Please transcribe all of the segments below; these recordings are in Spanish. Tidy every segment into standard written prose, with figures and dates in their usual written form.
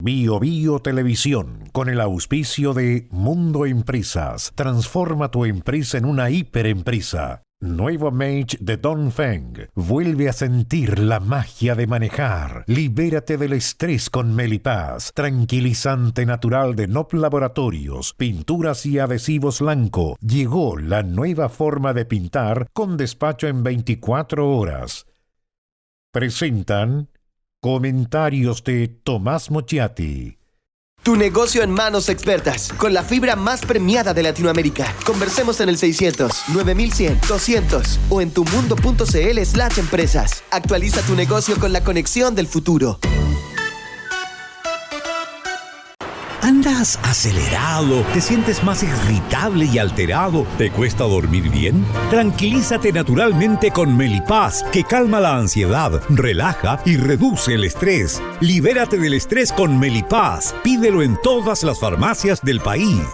Bio Bio Televisión, con el auspicio de Mundo Empresas. Transforma tu empresa en una hiperempresa. Nuevo Mage de Dongfeng. Vuelve a sentir la magia de manejar. Libérate del estrés con Melipaz. Tranquilizante natural de Nop Laboratorios. Pinturas y adhesivos Lanco. Llegó la nueva forma de pintar con despacho en 24 horas. Presentan comentarios de Tomás Mochiati. Tu negocio en manos expertas, con la fibra más premiada de Latinoamérica. Conversemos en el 600-9100-200 o en tumundo.cl/empresas. Actualiza tu negocio con la conexión del futuro. ¿Andas acelerado? ¿Te sientes más irritable y alterado? ¿Te cuesta dormir bien? Tranquilízate naturalmente con Melipaz, que calma la ansiedad, relaja y reduce el estrés. Libérate del estrés con Melipaz. Pídelo en todas las farmacias del país.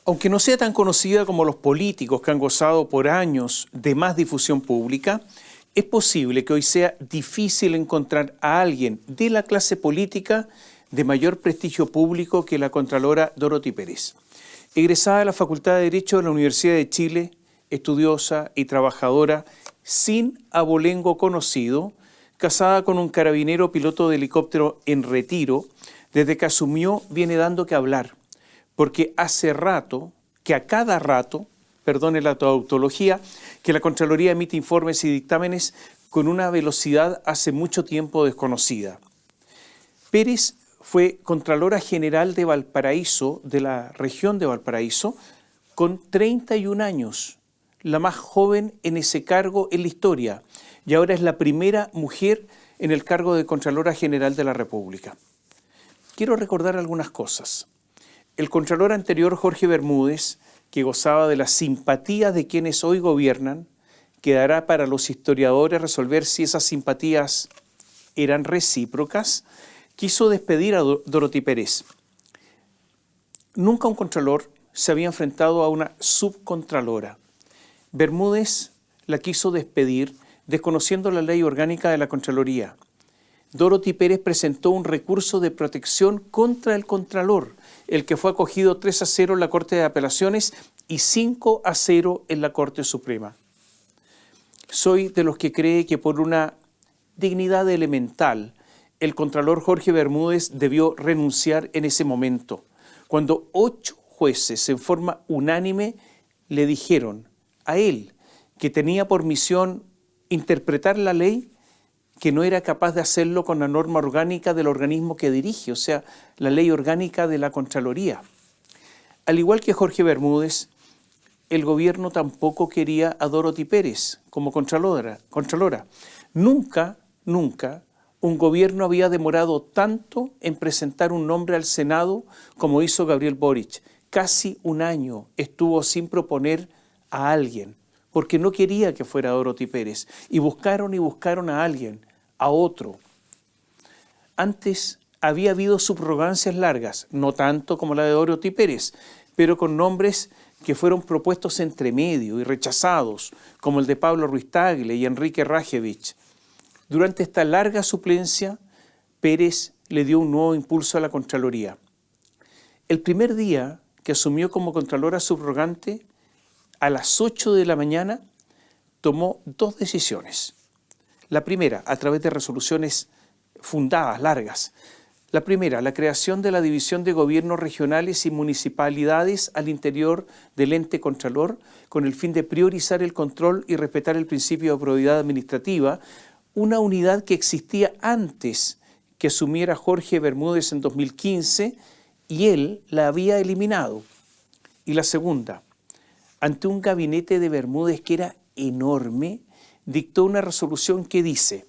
Aunque no sea tan conocida como los políticos que han gozado por años de más difusión pública, es posible que hoy sea difícil encontrar a alguien de la clase política de mayor prestigio público que la contralora Dorothy Pérez. Egresada de la Facultad de Derecho de la Universidad de Chile, estudiosa y trabajadora, sin abolengo conocido, casada con un carabinero piloto de helicóptero en retiro, desde que asumió viene dando que hablar. Porque hace rato, que a cada rato, perdone la tautología, que la Contraloría emite informes y dictámenes con una velocidad hace mucho tiempo desconocida. Pérez fue Contralora General de Valparaíso, de la región de Valparaíso, con 31 años, la más joven en ese cargo en la historia, y ahora es la primera mujer en el cargo de Contralora General de la República. Quiero recordar algunas cosas. El contralor anterior, Jorge Bermúdez, que gozaba de la simpatía de quienes hoy gobiernan, quedará para los historiadores resolver si esas simpatías eran recíprocas, quiso despedir a Dorothy Pérez. Nunca un contralor se había enfrentado a una subcontralora. Bermúdez la quiso despedir desconociendo la ley orgánica de la Contraloría. Dorothy Pérez presentó un recurso de protección contra el contralor, el que fue acogido 3-0 en la Corte de Apelaciones y 5-0 en la Corte Suprema. Soy de los que cree que por una dignidad elemental, el contralor Jorge Bermúdez debió renunciar en ese momento, cuando 8 jueces en forma unánime le dijeron a él que tenía por misión interpretar la ley, que no era capaz de hacerlo con la norma orgánica del organismo que dirige, o sea, la ley orgánica de la Contraloría. Al igual que Jorge Bermúdez, el gobierno tampoco quería a Dorothy Pérez como contralora. Nunca un gobierno había demorado tanto en presentar un nombre al Senado como hizo Gabriel Boric. Casi un año estuvo sin proponer a alguien, porque no quería que fuera Dorothy Pérez. Y buscaron a alguien, a otro. Antes había habido subrogancias largas, no tanto como la de Dorothy Pérez, pero con nombres que fueron propuestos entre medio y rechazados, como el de Pablo Ruiz Tagle y Enrique Rajevich. Durante esta larga suplencia, Pérez le dio un nuevo impulso a la Contraloría. El primer día que asumió como Contralora subrogante, a las 8 de la mañana, tomó 2 decisiones. La primera, a través de resoluciones fundadas, largas. La primera, la creación de la División de Gobiernos Regionales y Municipalidades al interior del ente Contralor, con el fin de priorizar el control y respetar el principio de probidad administrativa, una unidad que existía antes que asumiera Jorge Bermúdez en 2015 y él la había eliminado. Y la segunda, ante un gabinete de Bermúdez que era enorme, dictó una resolución que dice: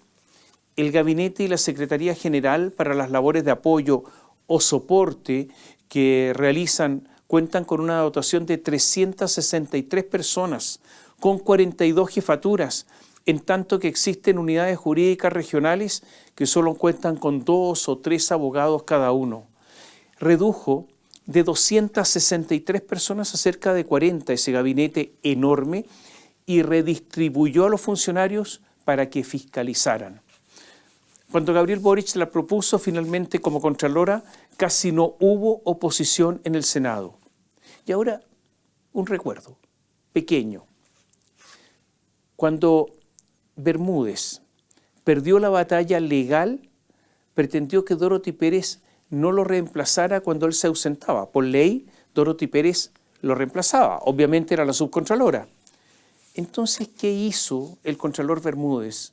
el gabinete y la Secretaría General para las labores de apoyo o soporte que realizan cuentan con una dotación de 363 personas, con 42 jefaturas, en tanto que existen unidades jurídicas regionales que solo cuentan con 2 o 3 abogados cada uno. Redujo de 263 personas a cerca de 40, ese gabinete enorme, y redistribuyó a los funcionarios para que fiscalizaran. Cuando Gabriel Boric la propuso finalmente como Contralora, casi no hubo oposición en el Senado. Y ahora, un recuerdo pequeño. Cuando Bermúdez perdió la batalla legal, pretendió que Dorothy Pérez no lo reemplazara cuando él se ausentaba. Por ley, Dorothy Pérez lo reemplazaba. Obviamente era la subcontralora. Entonces, ¿qué hizo el Contralor Bermúdez?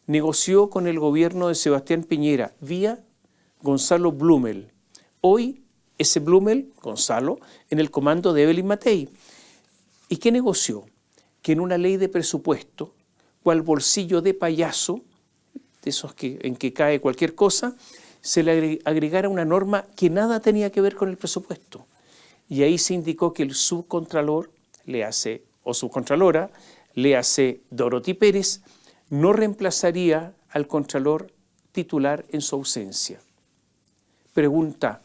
Negoció con el gobierno de Sebastián Piñera vía Gonzalo Blumel. Hoy, ese Blumel, Gonzalo, en el comando de Evelyn Matei. ¿Y qué negoció? Que en una ley de presupuesto, cual bolsillo de payaso, de esos en que cae cualquier cosa, se le agregara una norma que nada tenía que ver con el presupuesto. Y ahí se indicó que el subcontralor, o subcontralora, Dorothy Pérez, no reemplazaría al contralor titular en su ausencia. Pregunta,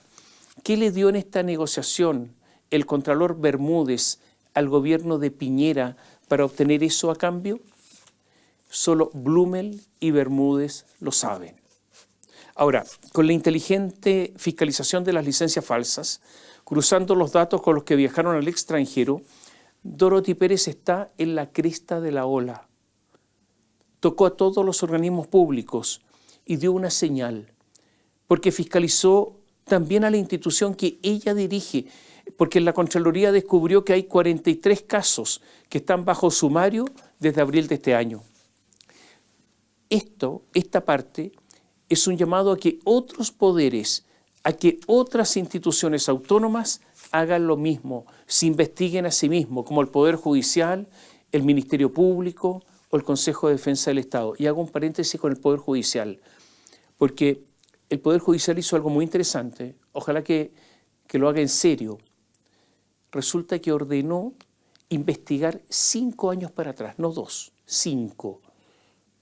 ¿qué le dio en esta negociación el contralor Bermúdez al gobierno de Piñera para obtener eso a cambio? Solo Blumel y Bermúdez lo saben. Ahora, con la inteligente fiscalización de las licencias falsas, cruzando los datos con los que viajaron al extranjero, Dorothy Pérez está en la cresta de la ola. Tocó a todos los organismos públicos y dio una señal, porque fiscalizó también a la institución que ella dirige, porque en la Contraloría descubrió que hay 43 casos que están bajo sumario desde abril de este año. Esta parte es un llamado a que otros poderes, a que otras instituciones autónomas hagan lo mismo, se investiguen a sí mismos, como el Poder Judicial, el Ministerio Público o el Consejo de Defensa del Estado. Y hago un paréntesis con el Poder Judicial, porque el Poder Judicial hizo algo muy interesante, ojalá que lo haga en serio. Resulta que ordenó investigar 5 años para atrás, no 2, 5,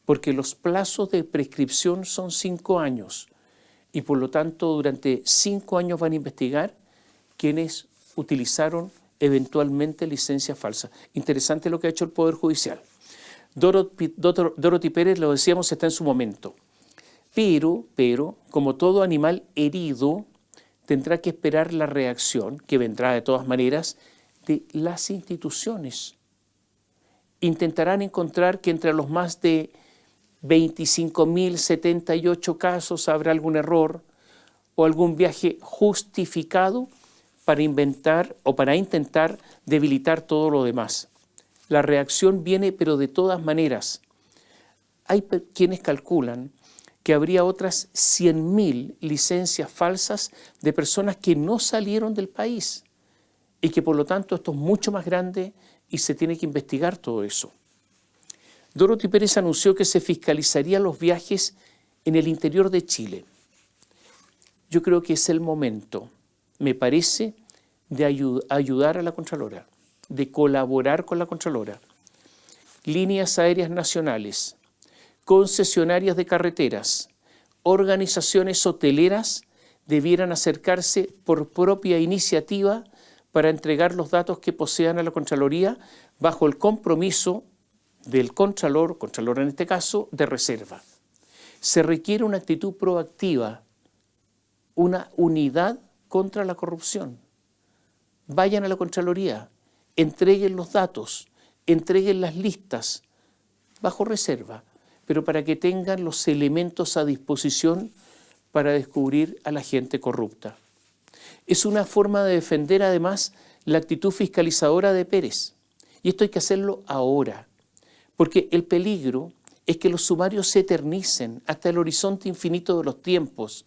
porque los plazos de prescripción son 5 años y por lo tanto durante 5 años van a investigar quienes utilizaron eventualmente licencias falsas. Interesante lo que ha hecho el Poder Judicial. Dorothy Pérez, lo decíamos, está en su momento. Pero, como todo animal herido, tendrá que esperar la reacción, que vendrá de todas maneras, de las instituciones. Intentarán encontrar que entre los más de 25.078 casos habrá algún error o algún viaje justificado para inventar o para intentar debilitar todo lo demás. La reacción viene, pero de todas maneras. Hay quienes calculan que habría otras 100.000 licencias falsas de personas que no salieron del país y que por lo tanto esto es mucho más grande y se tiene que investigar todo eso. Dorothy Pérez anunció que se fiscalizarían los viajes en el interior de Chile. Yo creo que es el momento, me parece, de ayudar a la Contralora, de colaborar con la Contralora. Líneas aéreas nacionales, concesionarias de carreteras, organizaciones hoteleras debieran acercarse por propia iniciativa para entregar los datos que posean a la Contraloría bajo el compromiso del Contralor en este caso, de reserva. Se requiere una actitud proactiva, una unidad contra la corrupción. Vayan a la Contraloría, entreguen los datos, entreguen las listas bajo reserva, pero para que tengan los elementos a disposición para descubrir a la gente corrupta. Es una forma de defender además la actitud fiscalizadora de Pérez. Y esto hay que hacerlo ahora, porque el peligro es que los sumarios se eternicen hasta el horizonte infinito de los tiempos,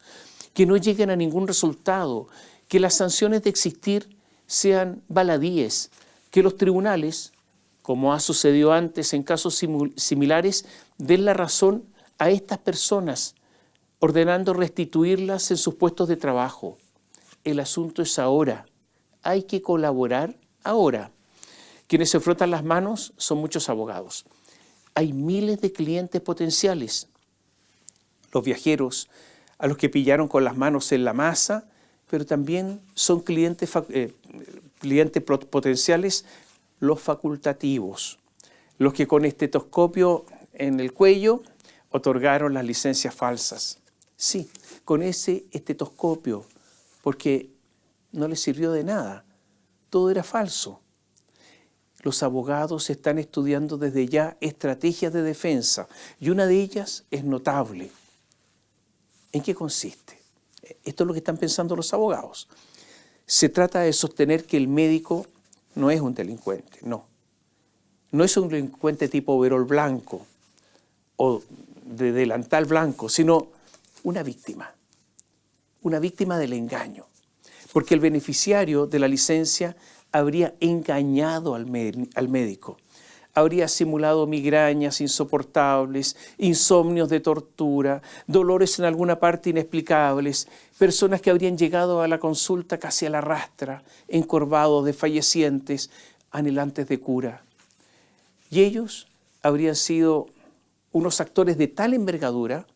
que no lleguen a ningún resultado, que las sanciones de existir sean baladíes, que los tribunales, como ha sucedido antes en casos similares, den la razón a estas personas, ordenando restituirlas en sus puestos de trabajo. El asunto es ahora. Hay que colaborar ahora. Quienes se frotan las manos son muchos abogados. Hay miles de clientes potenciales. Los viajeros, a los que pillaron con las manos en la masa pero también son clientes potenciales los facultativos, los que con estetoscopio en el cuello otorgaron las licencias falsas. Sí, con ese estetoscopio, porque no les sirvió de nada, todo era falso. Los abogados están estudiando desde ya estrategias de defensa y una de ellas es notable. ¿En qué consiste? Esto es lo que están pensando los abogados. Se trata de sostener que el médico no es un delincuente, no. No es un delincuente tipo overol blanco o de delantal blanco, sino una víctima del engaño. Porque el beneficiario de la licencia habría engañado al médico. Habría simulado migrañas insoportables, insomnios de tortura, dolores en alguna parte inexplicables, personas que habrían llegado a la consulta casi a la rastra, encorvados, desfallecientes, anhelantes de cura. Y ellos habrían sido unos actores de tal envergadura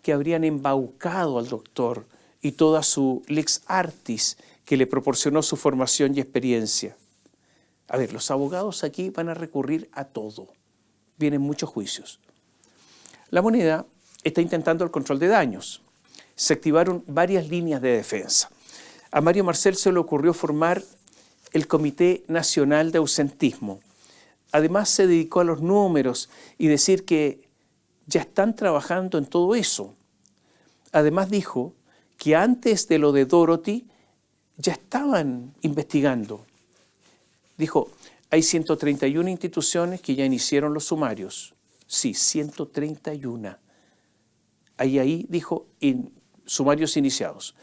que habrían embaucado al doctor y toda su lex artis que le proporcionó su formación y experiencia. A ver, los abogados aquí van a recurrir a todo. Vienen muchos juicios. La moneda está intentando el control de daños. Se activaron varias líneas de defensa. A Mario Marcel se le ocurrió formar el Comité Nacional de Ausentismo. Además se dedicó a los números y decir que ya están trabajando en todo eso. Además dijo que antes de lo de Dorothy ya estaban investigando. Dijo, hay 131 instituciones que ya iniciaron los sumarios. Sí, 131. Ahí dijo, sumarios iniciados.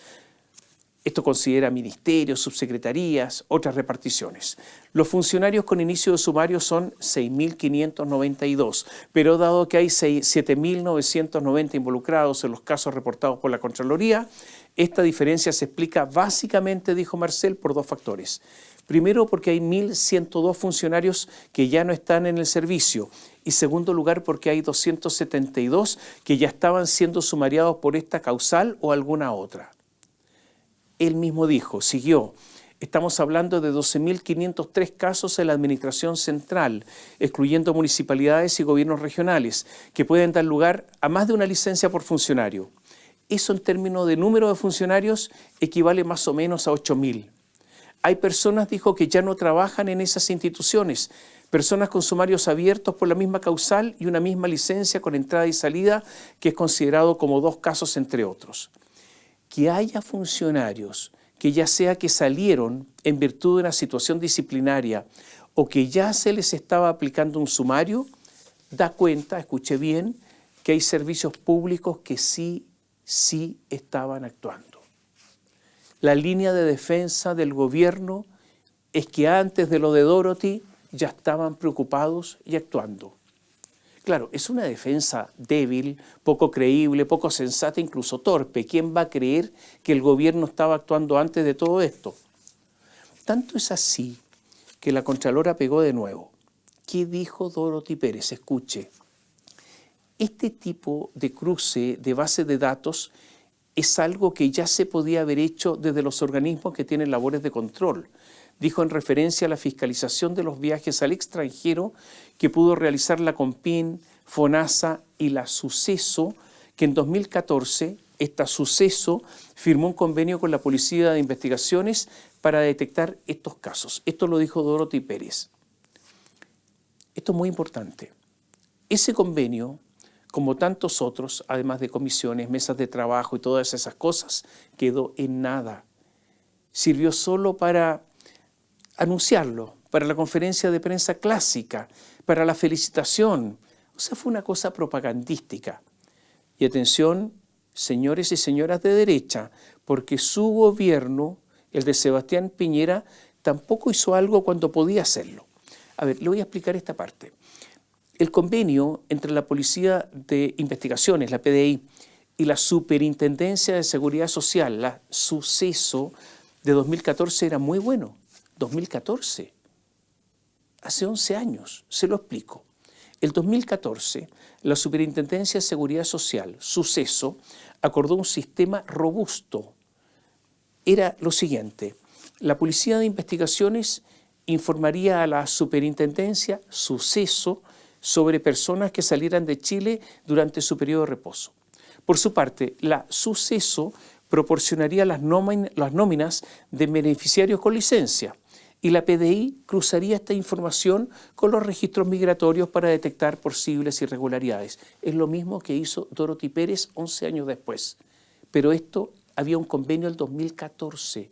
Esto considera ministerios, subsecretarías, otras reparticiones. Los funcionarios con inicio de sumario son 6.592, pero dado que hay 7.990 involucrados en los casos reportados por la Contraloría, esta diferencia se explica básicamente, dijo Marcel, por dos factores. Primero, porque hay 1.102 funcionarios que ya no están en el servicio. Y segundo lugar, porque hay 272 que ya estaban siendo sumariados por esta causal o alguna otra. Él mismo dijo, siguió, estamos hablando de 12.503 casos en la administración central, excluyendo municipalidades y gobiernos regionales, que pueden dar lugar a más de una licencia por funcionario. Eso en términos de número de funcionarios equivale más o menos a 8.000. Hay personas, dijo, que ya no trabajan en esas instituciones, personas con sumarios abiertos por la misma causal y una misma licencia con entrada y salida, que es considerado como dos casos entre otros. Que haya funcionarios que ya sea que salieron en virtud de una situación disciplinaria o que ya se les estaba aplicando un sumario, da cuenta, escuche bien, que hay servicios públicos que sí estaban actuando. La línea de defensa del gobierno es que antes de lo de Dorothy ya estaban preocupados y actuando. Claro, es una defensa débil, poco creíble, poco sensata, incluso torpe. ¿Quién va a creer que el gobierno estaba actuando antes de todo esto? Tanto es así que la Contralora pegó de nuevo. ¿Qué dijo Dorothy Pérez? Escuche. Este tipo de cruce de base de datos es algo que ya se podía haber hecho desde los organismos que tienen labores de control. Dijo en referencia a la fiscalización de los viajes al extranjero que pudo realizar la CONPIN, FONASA y la Suceso, que en 2014, esta Suceso firmó un convenio con la Policía de Investigaciones para detectar estos casos. Esto lo dijo Dorothy Pérez. Esto es muy importante. Ese convenio, como tantos otros, además de comisiones, mesas de trabajo y todas esas cosas, quedó en nada. Sirvió solo para anunciarlo, para la conferencia de prensa clásica, para la felicitación. O sea, fue una cosa propagandística. Y atención, señores y señoras de derecha, porque su gobierno, el de Sebastián Piñera, tampoco hizo algo cuando podía hacerlo. A ver, le voy a explicar esta parte. El convenio entre la Policía de Investigaciones, la PDI, y la Superintendencia de Seguridad Social, la Suceso, de 2014 era muy bueno. 2014, hace 11 años, se lo explico. El 2014, la Superintendencia de Seguridad Social, Suceso, acordó un sistema robusto era lo siguiente: la Policía de Investigaciones informaría a la Superintendencia Suceso sobre personas que salieran de Chile durante su periodo de reposo. Por su parte, la Suceso proporcionaría las nóminas de beneficiarios con licencia y la PDI cruzaría esta información con los registros migratorios para detectar posibles irregularidades. Es lo mismo que hizo Dorothy Pérez 11 años después. Pero esto había un convenio del 2014.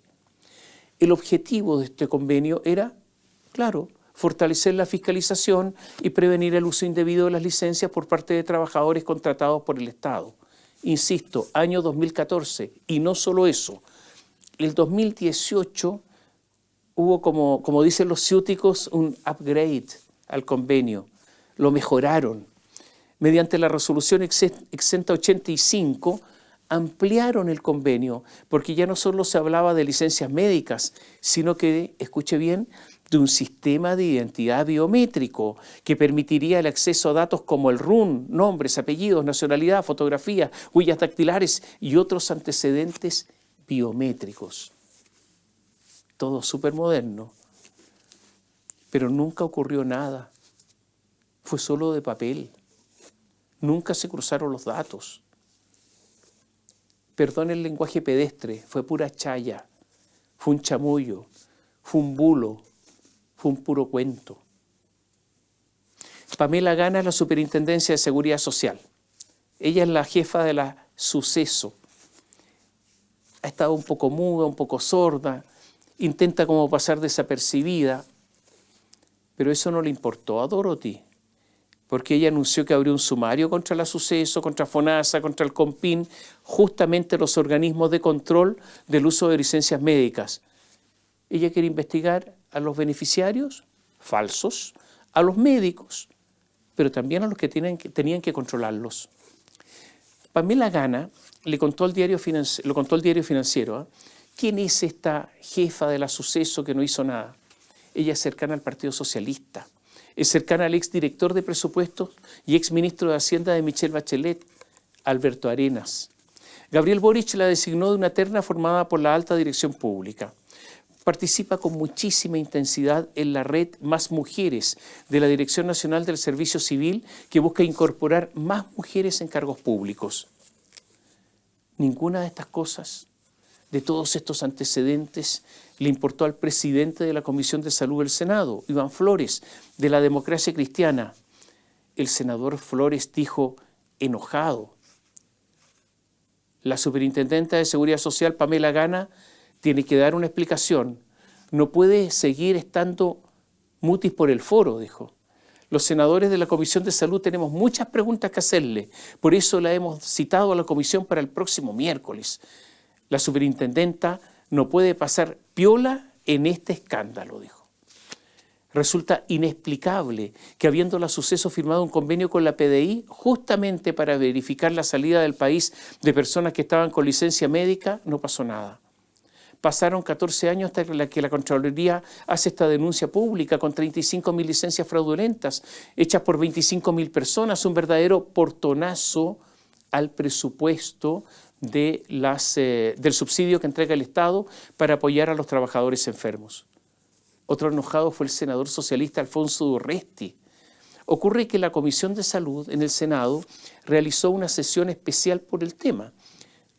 El objetivo de este convenio era, claro, fortalecer la fiscalización y prevenir el uso indebido de las licencias por parte de trabajadores contratados por el Estado. Insisto, año 2014, y no solo eso. El 2018 hubo, como dicen los ciúticos, un upgrade al convenio. Lo mejoraron. Mediante la resolución exenta 85, ampliaron el convenio, porque ya no solo se hablaba de licencias médicas, sino que, escuche bien, de un sistema de identidad biométrico que permitiría el acceso a datos como el RUN, nombres, apellidos, nacionalidad, fotografía, huellas dactilares y otros antecedentes biométricos. Todo súper moderno, pero nunca ocurrió nada. Fue solo de papel. Nunca se cruzaron los datos. Perdón el lenguaje pedestre, fue pura chaya, fue un chamullo, fue un bulo, fue un puro cuento. Pamela Gana es la Superintendencia de Seguridad Social. Ella es la jefa de la Suceso. Ha estado un poco muda, un poco sorda, intenta como pasar desapercibida, pero eso no le importó a Dorothy, porque ella anunció que abrió un sumario contra la Suceso, contra FONASA, contra el COMPIN, justamente los organismos de control del uso de licencias médicas. Ella quiere investigar a los beneficiarios falsos, a los médicos, pero también a los que tenían que controlarlos. Pamela Gana lo contó el diario Financiero. ¿Quién es esta jefa de la Suceso que no hizo nada? Ella es cercana al Partido Socialista. Es cercana al exdirector de presupuestos y exministro de Hacienda de Michelle Bachelet, Alberto Arenas. Gabriel Boric la designó de una terna formada por la alta dirección pública. Participa con muchísima intensidad en la red Más Mujeres de la Dirección Nacional del Servicio Civil, que busca incorporar más mujeres en cargos públicos. Ninguna de estas cosas, de todos estos antecedentes, le importó al presidente de la Comisión de Salud del Senado, Iván Flores, de la Democracia Cristiana. El senador Flores dijo, enojado: la Superintendenta de Seguridad Social, Pamela Gana, tiene que dar una explicación. No puede seguir estando mutis por el foro, dijo. Los senadores de la Comisión de Salud tenemos muchas preguntas que hacerle. Por eso la hemos citado a la comisión para el próximo miércoles. La superintendenta no puede pasar piola en este escándalo, dijo. Resulta inexplicable que, habiendo la Suceso firmado un convenio con la PDI justamente para verificar la salida del país de personas que estaban con licencia médica, no pasó nada. Pasaron 14 años hasta que la Contraloría hace esta denuncia pública con 35.000 licencias fraudulentas hechas por 25.000 personas, un verdadero portonazo al presupuesto del subsidio que entrega el Estado para apoyar a los trabajadores enfermos. Otro enojado fue el senador socialista Alfonso Urresti. Ocurre que la Comisión de Salud en el Senado realizó una sesión especial por el tema.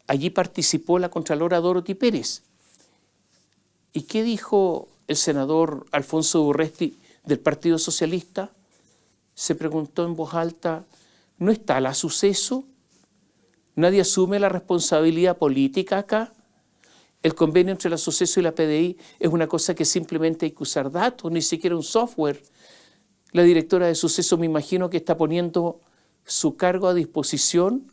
Allí participó la contralora Dorothy Pérez. ¿Y qué dijo el senador Alfonso Urresti del Partido Socialista? Se preguntó en voz alta, ¿no está la Suceso? ¿Nadie asume la responsabilidad política acá? El convenio entre la Suceso y la PDI es una cosa que simplemente hay que usar datos, ni siquiera un software. La directora de Suceso me imagino que está poniendo su cargo a disposición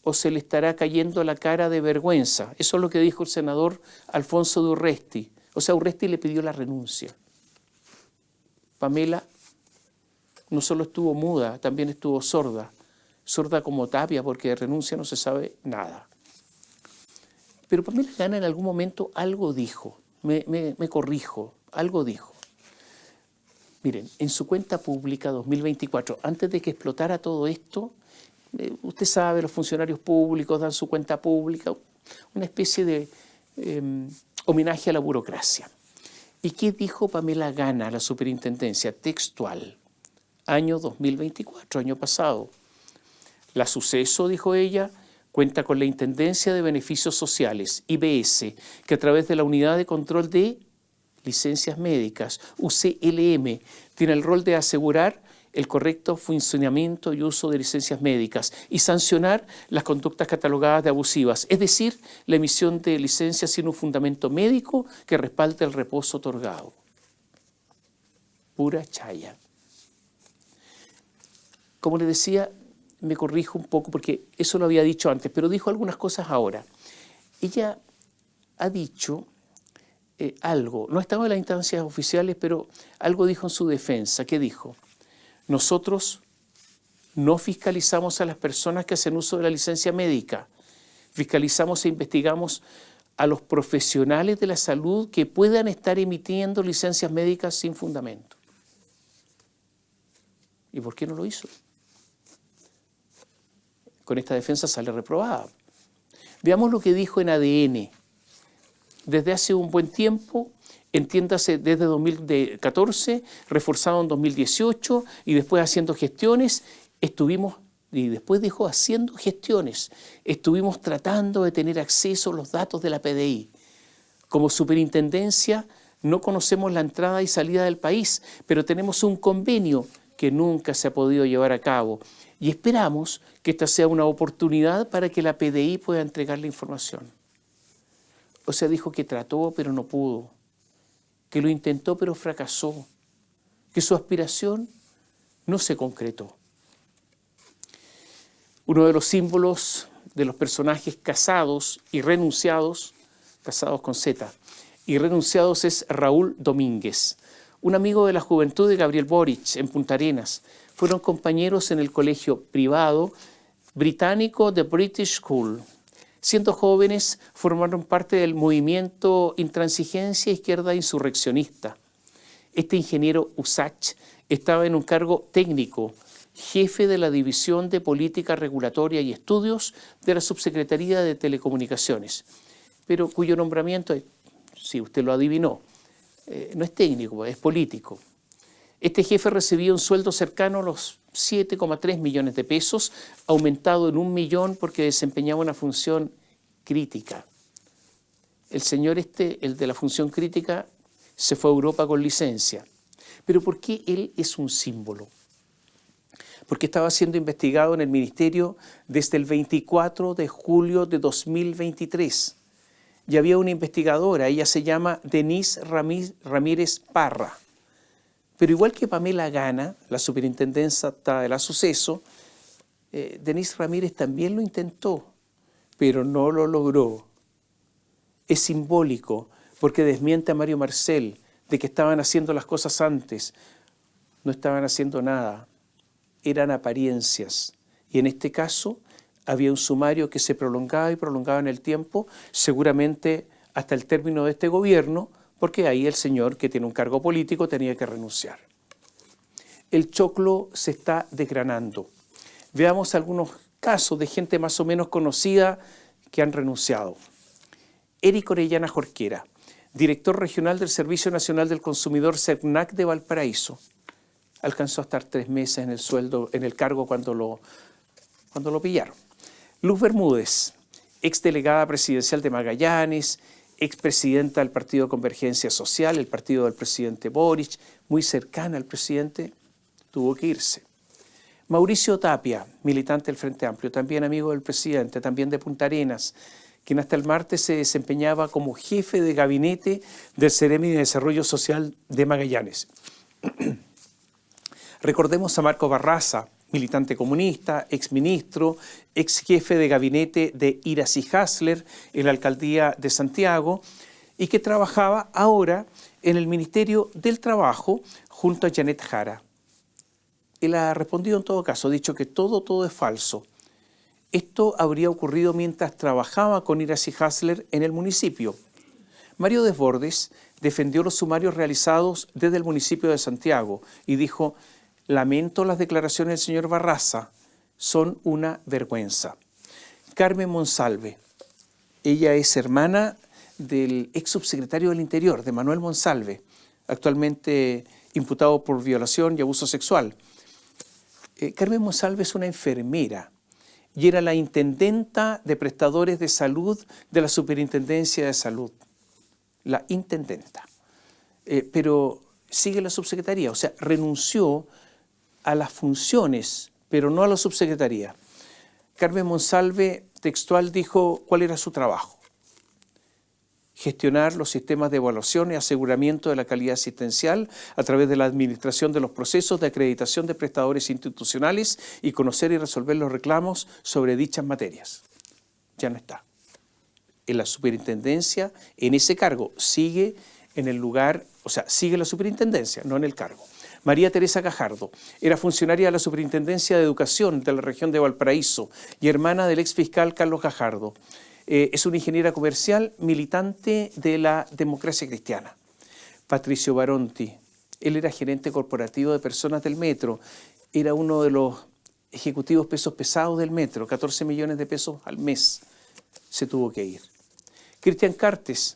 o se le estará cayendo la cara de vergüenza. Eso es lo que dijo el senador Alfonso de Urresti. O sea, Urresti le pidió la renuncia. Pamela no solo estuvo muda, también estuvo sorda. Sorda como Tapia, porque de renuncia no se sabe nada. Pero Pamela Gana en algún momento algo dijo. Me corrijo, algo dijo. Miren, en su cuenta pública 2024, antes de que explotara todo esto, usted sabe, los funcionarios públicos dan su cuenta pública, una especie de homenaje a la burocracia. ¿Y qué dijo Pamela Gana a la superintendencia? Textual, año 2024, año pasado. La Suceso, dijo ella, cuenta con la Intendencia de Beneficios Sociales, IBS, que a través de la Unidad de Control de Licencias Médicas, UCLM, tiene el rol de asegurar el correcto funcionamiento y uso de licencias médicas y sancionar las conductas catalogadas de abusivas, es decir, la emisión de licencias sin un fundamento médico que respalde el reposo otorgado. Pura chaya. Como les decía, me corrijo un poco porque eso lo había dicho antes, pero dijo algunas cosas ahora. Ella ha dicho algo, no estaba en las instancias oficiales, pero algo dijo en su defensa. ¿Qué dijo? Nosotros no fiscalizamos a las personas que hacen uso de la licencia médica. Fiscalizamos e investigamos a los profesionales de la salud que puedan estar emitiendo licencias médicas sin fundamento. ¿Y por qué no lo hizo? Con esta defensa sale reprobada. Veamos lo que dijo en ADN. Desde hace un buen tiempo, entiéndase desde 2014, reforzado en 2018 y después haciendo gestiones, estuvimos tratando de tener acceso a los datos de la PDI. Como superintendencia no conocemos la entrada y salida del país, pero tenemos un convenio que nunca se ha podido llevar a cabo y esperamos que esta sea una oportunidad para que la PDI pueda entregar la información. O sea, dijo que trató pero no pudo, que lo intentó pero fracasó, que su aspiración no se concretó. Uno de los símbolos de los personajes casados y renunciados, casados con Z, y renunciados es Raúl Domínguez, un amigo de la juventud de Gabriel Boric en Punta Arenas. Fueron compañeros en el colegio privado británico The British School. Siendo jóvenes, formaron parte del movimiento Intransigencia Izquierda Insurreccionista. Este ingeniero Usach estaba en un cargo técnico, jefe de la División de Política Regulatoria y Estudios de la Subsecretaría de Telecomunicaciones, pero cuyo nombramiento, si usted lo adivinó, no es técnico, es político. Este jefe recibía un sueldo cercano a los 7,3 millones de pesos, aumentado en 1 millón porque desempeñaba una función crítica. El señor el de la función crítica, se fue a Europa con licencia. ¿Pero por qué él es un símbolo? Porque estaba siendo investigado en el ministerio desde el 24 de julio de 2023. Y había una investigadora, ella se llama Denise Ramírez Parra. Pero igual que Pamela Gana, la superintendencia de la Suceso, Denise Ramírez también lo intentó, pero no lo logró. Es simbólico porque desmiente a Mario Marcel de que estaban haciendo las cosas antes. No estaban haciendo nada, eran apariencias. Y en este caso había un sumario que se prolongaba y prolongaba en el tiempo, seguramente hasta el término de este gobierno, porque ahí el señor que tiene un cargo político tenía que renunciar. El choclo se está desgranando. Veamos algunos casos de gente más o menos conocida que han renunciado. Eric Orellana Jorquera, director regional del Servicio Nacional del Consumidor CERNAC de Valparaíso. Alcanzó a estar 3 meses en el cargo cuando lo pillaron. Luz Bermúdez, exdelegada presidencial de Magallanes, expresidenta del Partido de Convergencia Social, el partido del presidente Boric, muy cercana al presidente, tuvo que irse. Mauricio Tapia, militante del Frente Amplio, también amigo del presidente, también de Punta Arenas, quien hasta el martes se desempeñaba como jefe de gabinete del Ceremi de Desarrollo Social de Magallanes. Recordemos a Marco Barraza, militante comunista, exministro, ex jefe de gabinete de Iracy Hasler en la alcaldía de Santiago y que trabajaba ahora en el Ministerio del Trabajo junto a Janet Jara. Él ha respondido en todo caso, ha dicho que todo es falso. Esto habría ocurrido mientras trabajaba con Iracy Hasler en el municipio. Mario Desbordes defendió los sumarios realizados desde el municipio de Santiago y dijo: lamento las declaraciones del señor Barraza, son una vergüenza. Carmen Monsalve, ella es hermana del ex subsecretario del Interior, de Manuel Monsalve, actualmente imputado por violación y abuso sexual. Carmen Monsalve es una enfermera y era la intendenta de prestadores de salud de la Superintendencia de Salud. La intendenta. Pero sigue la subsecretaría, o sea, renunció a las funciones, pero no a la subsecretaría. Carmen Monsalve, textual, dijo cuál era su trabajo: gestionar los sistemas de evaluación y aseguramiento de la calidad asistencial a través de la administración de los procesos de acreditación de prestadores institucionales y conocer y resolver los reclamos sobre dichas materias. Ya no está. En la superintendencia, en ese cargo, sigue en el lugar, o sea, sigue la superintendencia, no en el cargo. María Teresa Gajardo era funcionaria de la Superintendencia de Educación de la región de Valparaíso y hermana del ex fiscal Carlos Gajardo. Es una ingeniera comercial, militante de la Democracia Cristiana. Patricio Baronti, él era gerente corporativo de personas del metro, era uno de los ejecutivos pesos pesados del metro, 14 millones de pesos al mes, se tuvo que ir. Cristian Cartes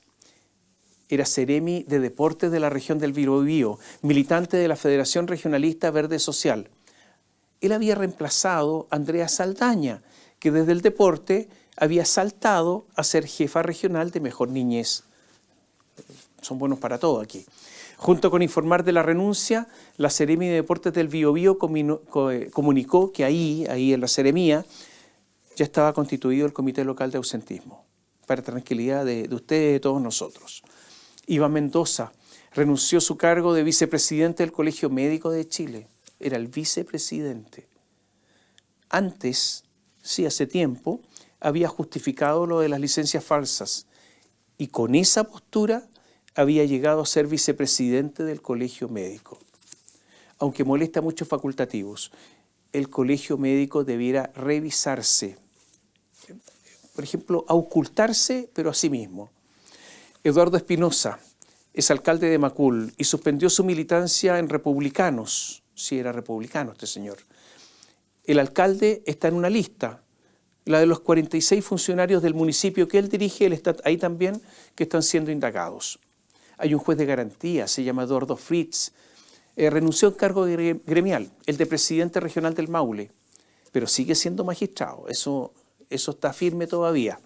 era seremi de deportes de la región del Biobío, militante de la Federación Regionalista Verde Social. Él había reemplazado a Andrea Saldaña, que desde el deporte había saltado a ser jefa regional de Mejor Niñez. Son buenos para todo aquí. Junto con informar de la renuncia, la Seremi de Deportes del Biobío comunicó que ahí en la Seremía, ya estaba constituido el Comité Local de Ausentismo, para tranquilidad de ustedes y de todos nosotros. Iván Mendoza renunció a su cargo de vicepresidente del Colegio Médico de Chile. Era el vicepresidente. Antes, sí, hace tiempo, había justificado lo de las licencias falsas y con esa postura había llegado a ser vicepresidente del Colegio Médico. Aunque molesta a muchos facultativos, el Colegio Médico debiera revisarse, por ejemplo, ocultarse, pero a sí mismo. Eduardo Espinosa es alcalde de Macul y suspendió su militancia en Republicanos. Sí, era republicano este señor. El alcalde está en una lista, la de los 46 funcionarios del municipio que él dirige, él está ahí también, que están siendo indagados. Hay un juez de garantía, se llama Eduardo Fritz, renunció al cargo gremial, el de presidente regional del Maule, pero sigue siendo magistrado, eso está firme todavía.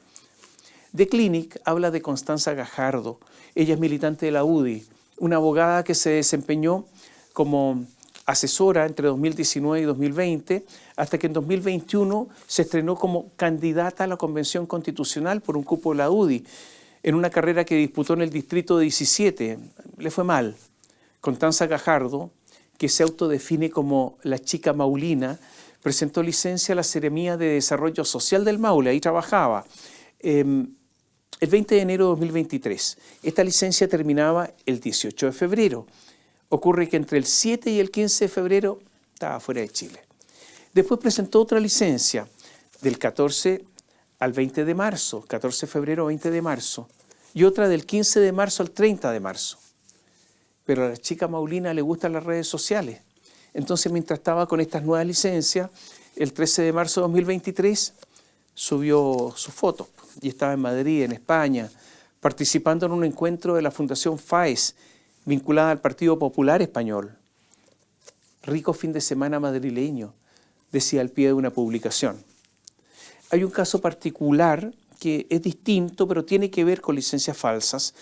The Clinic habla de Constanza Gajardo, ella es militante de la UDI, una abogada que se desempeñó como asesora entre 2019 y 2020, hasta que en 2021 se estrenó como candidata a la Convención Constitucional por un cupo de la UDI, en una carrera que disputó en el Distrito 17. Le fue mal. Constanza Gajardo, que se autodefine como la chica maulina, presentó licencia a la Seremía de Desarrollo Social del Maule, ahí trabajaba, el 20 de enero de 2023. Esta licencia terminaba el 18 de febrero. Ocurre que entre el 7 y el 15 de febrero estaba fuera de Chile. Después presentó otra licencia del 14 al 20 de marzo, 14 de febrero a 20 de marzo, y otra del 15 de marzo al 30 de marzo. Pero a la chica maulina le gustan las redes sociales. Entonces, mientras estaba con estas nuevas licencias, el 13 de marzo de 2023 subió sus fotos y estaba en Madrid, en España, participando en un encuentro de la Fundación FAES, vinculada al Partido Popular Español. Rico fin de semana madrileño, decía al pie de una publicación. Hay un caso particular que es distinto, pero tiene que ver con licencias falsas,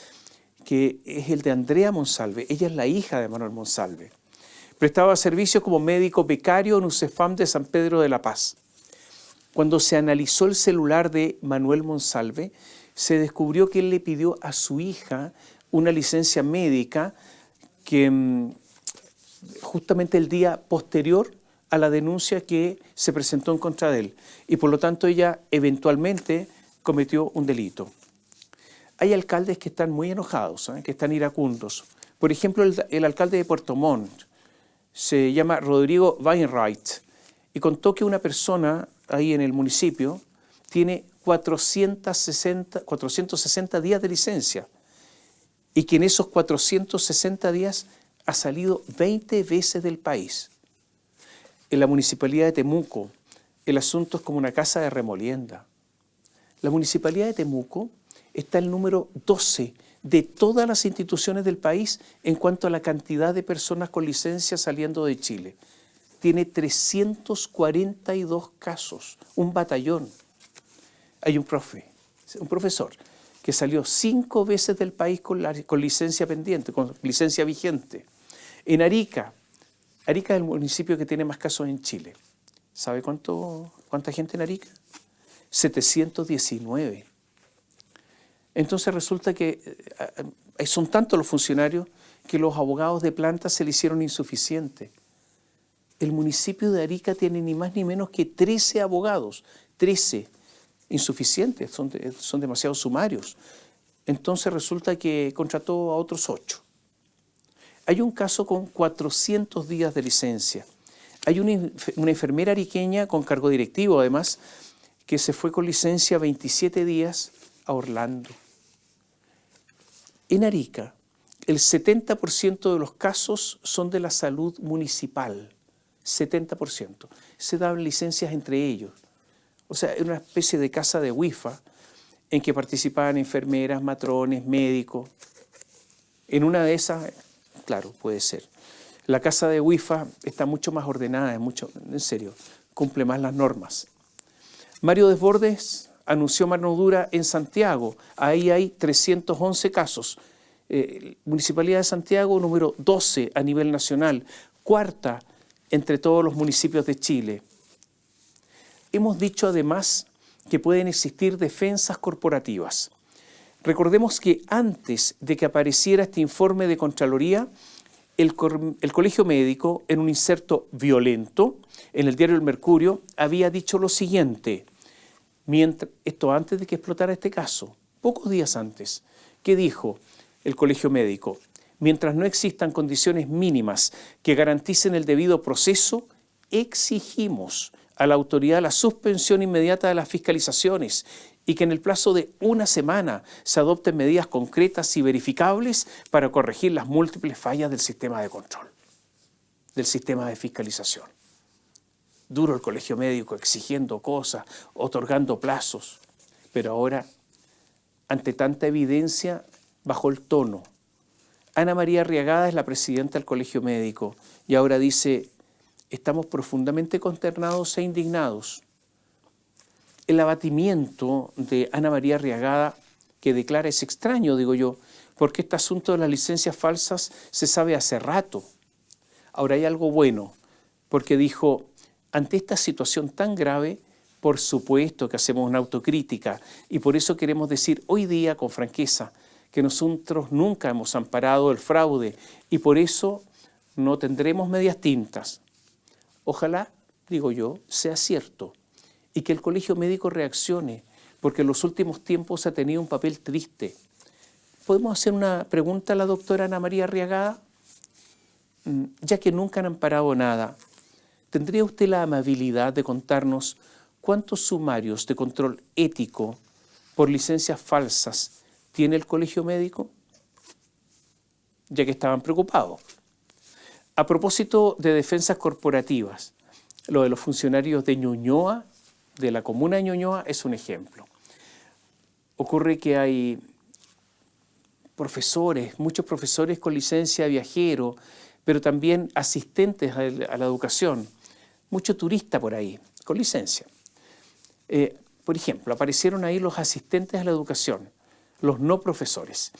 que es el de Andrea Monsalve. Ella es la hija de Manuel Monsalve. Prestaba servicios como médico becario en un CEFAM de San Pedro de la Paz. Cuando se analizó el celular de Manuel Monsalve, se descubrió que él le pidió a su hija una licencia médica que justamente el día posterior a la denuncia que se presentó en contra de él. Y por lo tanto ella eventualmente cometió un delito. Hay alcaldes que están muy enojados, que están iracundos. Por ejemplo, el alcalde de Puerto Montt se llama Rodrigo Weinreich y contó que una persona ahí en el municipio tiene 460 días de licencia y que en esos 460 días ha salido 20 veces del país. En la municipalidad de Temuco, el asunto es como una casa de remolienda. La municipalidad de Temuco está el número 12 de todas las instituciones del país en cuanto a la cantidad de personas con licencia saliendo de Chile. Tiene 342 casos, un batallón. Hay un profesor, que salió 5 veces del país con licencia pendiente, con licencia vigente. En Arica es el municipio que tiene más casos en Chile. ¿Sabe cuánta gente en Arica? 719. Entonces resulta que son tantos los funcionarios que los abogados de planta se le hicieron insuficientes. El municipio de Arica tiene ni más ni menos que 13 abogados, 13 insuficientes, son demasiado sumarios. Entonces resulta que contrató a otros 8. Hay un caso con 400 días de licencia. Hay una enfermera ariqueña con cargo directivo, además, que se fue con licencia 27 días a Orlando. En Arica, el 70% de los casos son de la salud municipal. 70%. Se daban licencias entre ellos. O sea, era una especie de casa de huifa en que participaban enfermeras, matrones, médicos. En una de esas, claro, puede ser. La casa de huifa está mucho más ordenada, en serio, cumple más las normas. Mario Desbordes anunció mano dura en Santiago. Ahí hay 311 casos. Municipalidad de Santiago, número 12 a nivel nacional, cuarta entre todos los municipios de Chile. Hemos dicho además que pueden existir defensas corporativas. Recordemos que antes de que apareciera este informe de Contraloría, el Colegio Médico, en un inserto violento en el diario El Mercurio, había dicho lo siguiente, esto antes de que explotara este caso, pocos días antes, que dijo el Colegio Médico: mientras no existan condiciones mínimas que garanticen el debido proceso, exigimos a la autoridad la suspensión inmediata de las fiscalizaciones y que en el plazo de 1 semana se adopten medidas concretas y verificables para corregir las múltiples fallas del sistema de control, del sistema de fiscalización. Duro el Colegio Médico exigiendo cosas, otorgando plazos, pero ahora, ante tanta evidencia, bajó el tono. Ana María Arriagada es la presidenta del Colegio Médico y ahora dice: estamos profundamente consternados e indignados. El abatimiento de Ana María Arriagada que declara es extraño, digo yo, porque este asunto de las licencias falsas se sabe hace rato. Ahora hay algo bueno, porque dijo: ante esta situación tan grave, por supuesto que hacemos una autocrítica y por eso queremos decir hoy día con franqueza que nosotros nunca hemos amparado el fraude y por eso no tendremos medias tintas. Ojalá, digo yo, sea cierto y que el Colegio Médico reaccione, porque en los últimos tiempos ha tenido un papel triste. ¿Podemos hacer una pregunta a la doctora Ana María Arriagada? Ya que nunca han amparado nada, ¿tendría usted la amabilidad de contarnos cuántos sumarios de control ético por licencias falsas tiene el Colegio Médico? Ya que estaban preocupados. A propósito de defensas corporativas, lo de los funcionarios de Ñuñoa, de la comuna de Ñuñoa, es un ejemplo. Ocurre que hay muchos profesores con licencia de viajero, pero también asistentes a la educación, mucho turista por ahí, con licencia. Por ejemplo, aparecieron ahí los asistentes a la educación, los no profesores.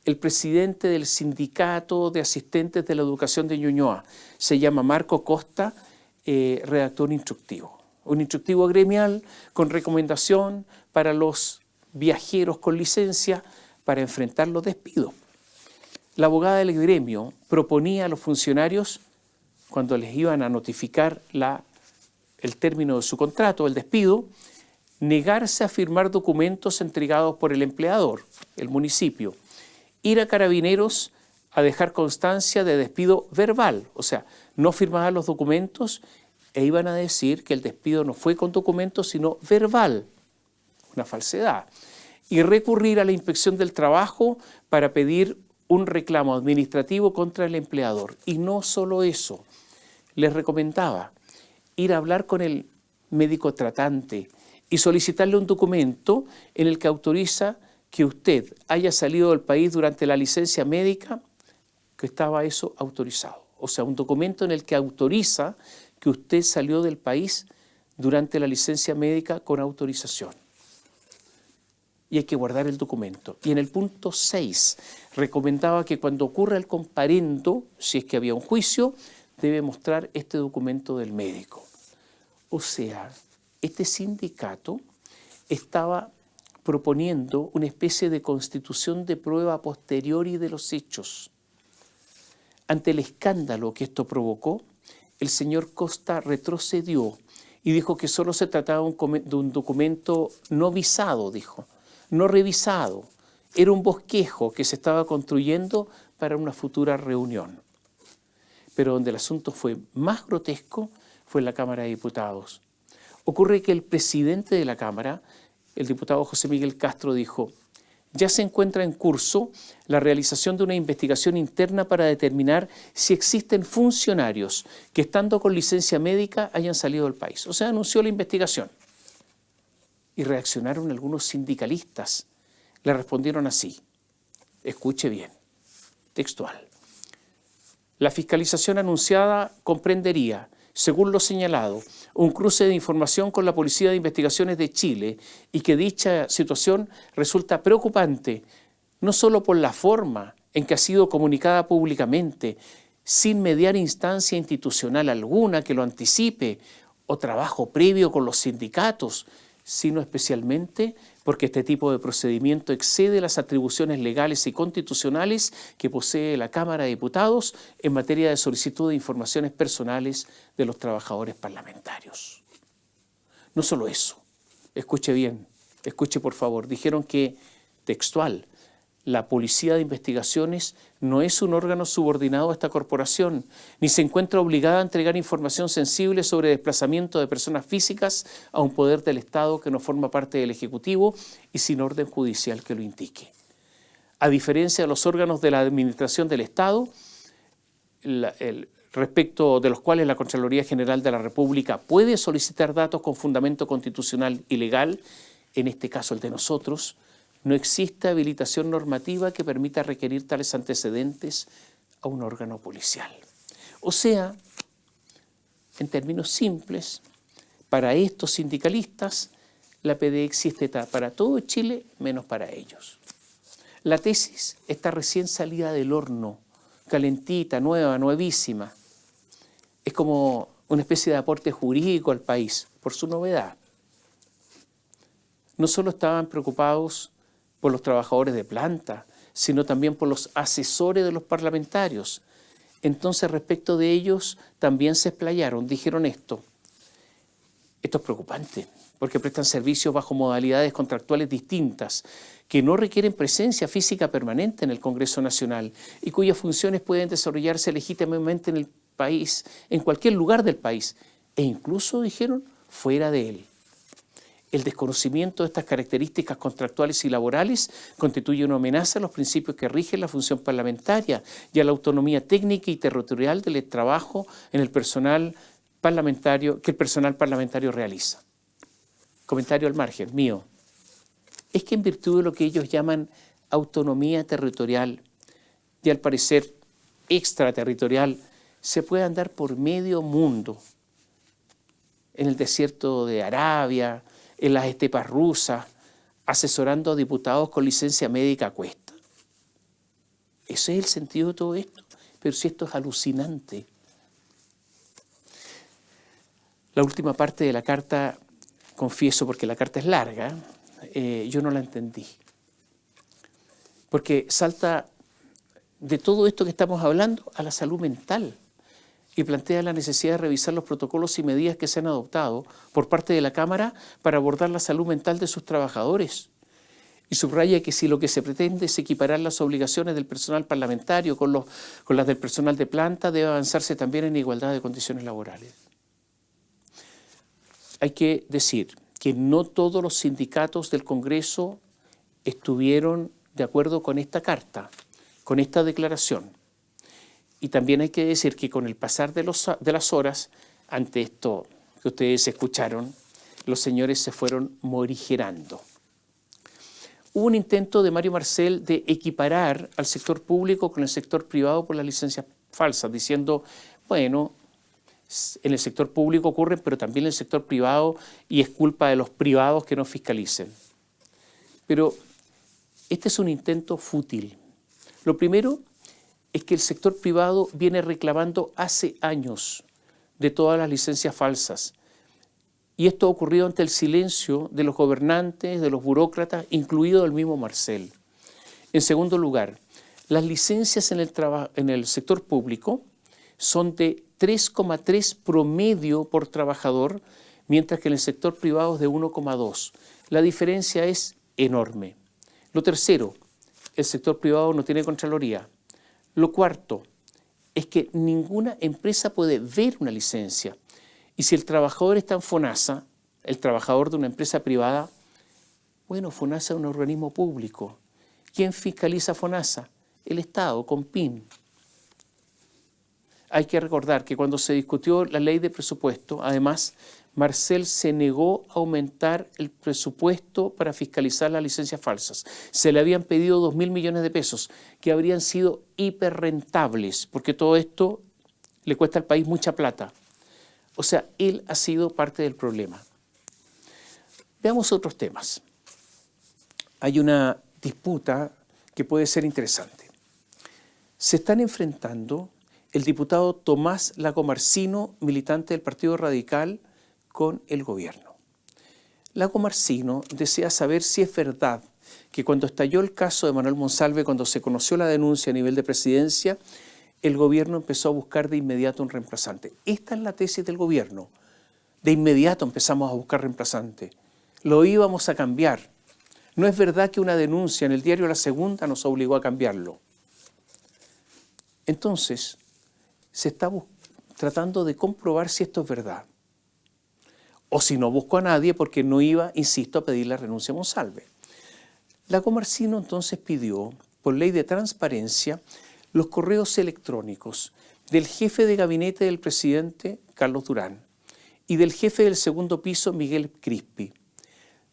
El presidente del sindicato de asistentes de la educación de Ñuñoa se llama Marco Costa, redactó un instructivo gremial con recomendación para los viajeros con licencia para enfrentar los despidos. La abogada del gremio proponía a los funcionarios, cuando les iban a notificar el término de su contrato, el despido, negarse a firmar documentos entregados por el empleador, el municipio, ir a Carabineros a dejar constancia de despido verbal, o sea, no firmaban los documentos e iban a decir que el despido no fue con documentos, sino verbal, una falsedad, y recurrir a la Inspección del Trabajo para pedir un reclamo administrativo contra el empleador. Y no solo eso, les recomendaba ir a hablar con el médico tratante y solicitarle un documento en el que autoriza que usted haya salido del país durante la licencia médica, que estaba eso autorizado. O sea, un documento en el que autoriza que usted salió del país durante la licencia médica con autorización. Y hay que guardar el documento. Y en el punto 6 recomendaba que cuando ocurra el comparendo, si es que había un juicio, debe mostrar este documento del médico. O sea, este sindicato estaba proponiendo una especie de constitución de prueba a posteriori de los hechos. Ante el escándalo que esto provocó, el señor Costa retrocedió y dijo que solo se trataba de un documento no visado, dijo, no revisado. Era un bosquejo que se estaba construyendo para una futura reunión. Pero donde el asunto fue más grotesco fue en la Cámara de Diputados. Ocurre que el presidente de la Cámara, el diputado José Miguel Castro, dijo: ya se encuentra en curso la realización de una investigación interna para determinar si existen funcionarios que, estando con licencia médica, hayan salido del país. O sea, anunció la investigación. Y reaccionaron algunos sindicalistas. Le respondieron así. Escuche bien, textual. La fiscalización anunciada comprendería, según lo señalado, un cruce de información con la Policía de Investigaciones de Chile y que dicha situación resulta preocupante, no solo por la forma en que ha sido comunicada públicamente, sin mediar instancia institucional alguna que lo anticipe o trabajo previo con los sindicatos, sino especialmente porque este tipo de procedimiento excede las atribuciones legales y constitucionales que posee la Cámara de Diputados en materia de solicitud de informaciones personales de los trabajadores parlamentarios. No solo eso, escuche bien, escuche por favor, dijeron que, textual, la Policía de Investigaciones no es un órgano subordinado a esta corporación, ni se encuentra obligada a entregar información sensible sobre desplazamiento de personas físicas a un poder del Estado que no forma parte del Ejecutivo y sin orden judicial que lo indique. A diferencia de los órganos de la Administración del Estado, respecto de los cuales la Contraloría General de la República puede solicitar datos con fundamento constitucional y legal, en este caso el de nosotros, no existe habilitación normativa que permita requerir tales antecedentes a un órgano policial. O sea, en términos simples, para estos sindicalistas, la PDI existe para todo Chile menos para ellos. La tesis está recién salida del horno, calentita, nueva, nuevísima. Es como una especie de aporte jurídico al país, por su novedad. No solo estaban preocupados por los trabajadores de planta, sino también por los asesores de los parlamentarios. Entonces, respecto de ellos, también se explayaron, dijeron esto es preocupante, porque prestan servicios bajo modalidades contractuales distintas, que no requieren presencia física permanente en el Congreso Nacional y cuyas funciones pueden desarrollarse legítimamente en el país, en cualquier lugar del país, e incluso, dijeron, fuera de él. El desconocimiento de estas características contractuales y laborales constituye una amenaza a los principios que rigen la función parlamentaria y a la autonomía técnica y territorial del trabajo en el personal parlamentario que el personal parlamentario realiza. Comentario al margen mío. Es que en virtud de lo que ellos llaman autonomía territorial y al parecer extraterritorial, se puede andar por medio mundo, en el desierto de Arabia, en las estepas rusas, asesorando a diputados con licencia médica a cuesta. Ese es el sentido de todo esto. Pero si esto es alucinante. La última parte de la carta, confieso, porque la carta es larga, yo no la entendí. Porque salta de todo esto que estamos hablando a la salud mental. Y plantea la necesidad de revisar los protocolos y medidas que se han adoptado por parte de la Cámara para abordar la salud mental de sus trabajadores. Y subraya que si lo que se pretende es equiparar las obligaciones del personal parlamentario con las del personal de planta, debe avanzarse también en igualdad de condiciones laborales. Hay que decir que no todos los sindicatos del Congreso estuvieron de acuerdo con esta carta, con esta declaración. Y también hay que decir que con el pasar de las horas, ante esto que ustedes escucharon, los señores se fueron morigerando. Hubo un intento de Mario Marcel de equiparar al sector público con el sector privado por las licencias falsas, diciendo, bueno, en el sector público ocurre, pero también en el sector privado, y es culpa de los privados que no fiscalicen. Pero este es un intento fútil. Lo primero es que el sector privado viene reclamando hace años de todas las licencias falsas. Y esto ha ocurrido ante el silencio de los gobernantes, de los burócratas, incluido el mismo Marcel. En segundo lugar, las licencias en el sector público son de 3,3 promedio por trabajador, mientras que en el sector privado es de 1,2. La diferencia es enorme. Lo tercero, el sector privado no tiene Contraloría. Lo cuarto es que ninguna empresa puede ver una licencia. Y si el trabajador está en FONASA, el trabajador de una empresa privada, bueno, FONASA es un organismo público. ¿Quién fiscaliza FONASA? El Estado, con PIN. Hay que recordar que cuando se discutió la ley de presupuesto, además, Marcel se negó a aumentar el presupuesto para fiscalizar las licencias falsas. Se le habían pedido 2.000 millones de pesos, que habrían sido hiperrentables, porque todo esto le cuesta al país mucha plata. O sea, él ha sido parte del problema. Veamos otros temas. Hay una disputa que puede ser interesante. Se están enfrentando el diputado Tomás Lagomarsino, militante del Partido Radical, con el gobierno. Lagomarsino desea saber si es verdad que cuando estalló el caso de Manuel Monsalve, cuando se conoció la denuncia a nivel de presidencia, el gobierno empezó a buscar de inmediato un reemplazante. Esta es la tesis del gobierno. De inmediato empezamos a buscar reemplazante. Lo íbamos a cambiar. No es verdad que una denuncia en el diario La Segunda nos obligó a cambiarlo. Entonces, se está tratando de comprobar si esto es verdad. O si no buscó a nadie porque no iba, insisto, a pedir la renuncia a Monsalve. Lagomarsino entonces pidió, por ley de transparencia, los correos electrónicos del jefe de gabinete del presidente, Carlos Durán, y del jefe del segundo piso, Miguel Crispi.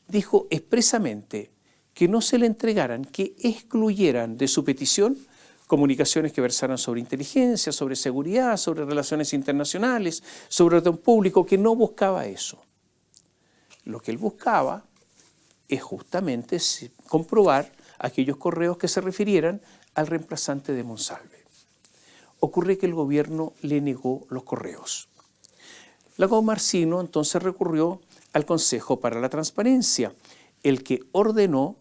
Dijo expresamente que no se le entregaran, que excluyeran de su petición comunicaciones que versaran sobre inteligencia, sobre seguridad, sobre relaciones internacionales, sobre orden público, que no buscaba eso. Lo que él buscaba es justamente comprobar aquellos correos que se refirieran al reemplazante de Monsalve. Ocurre que el gobierno le negó los correos. Lagomarsino entonces recurrió al Consejo para la Transparencia, el que ordenó,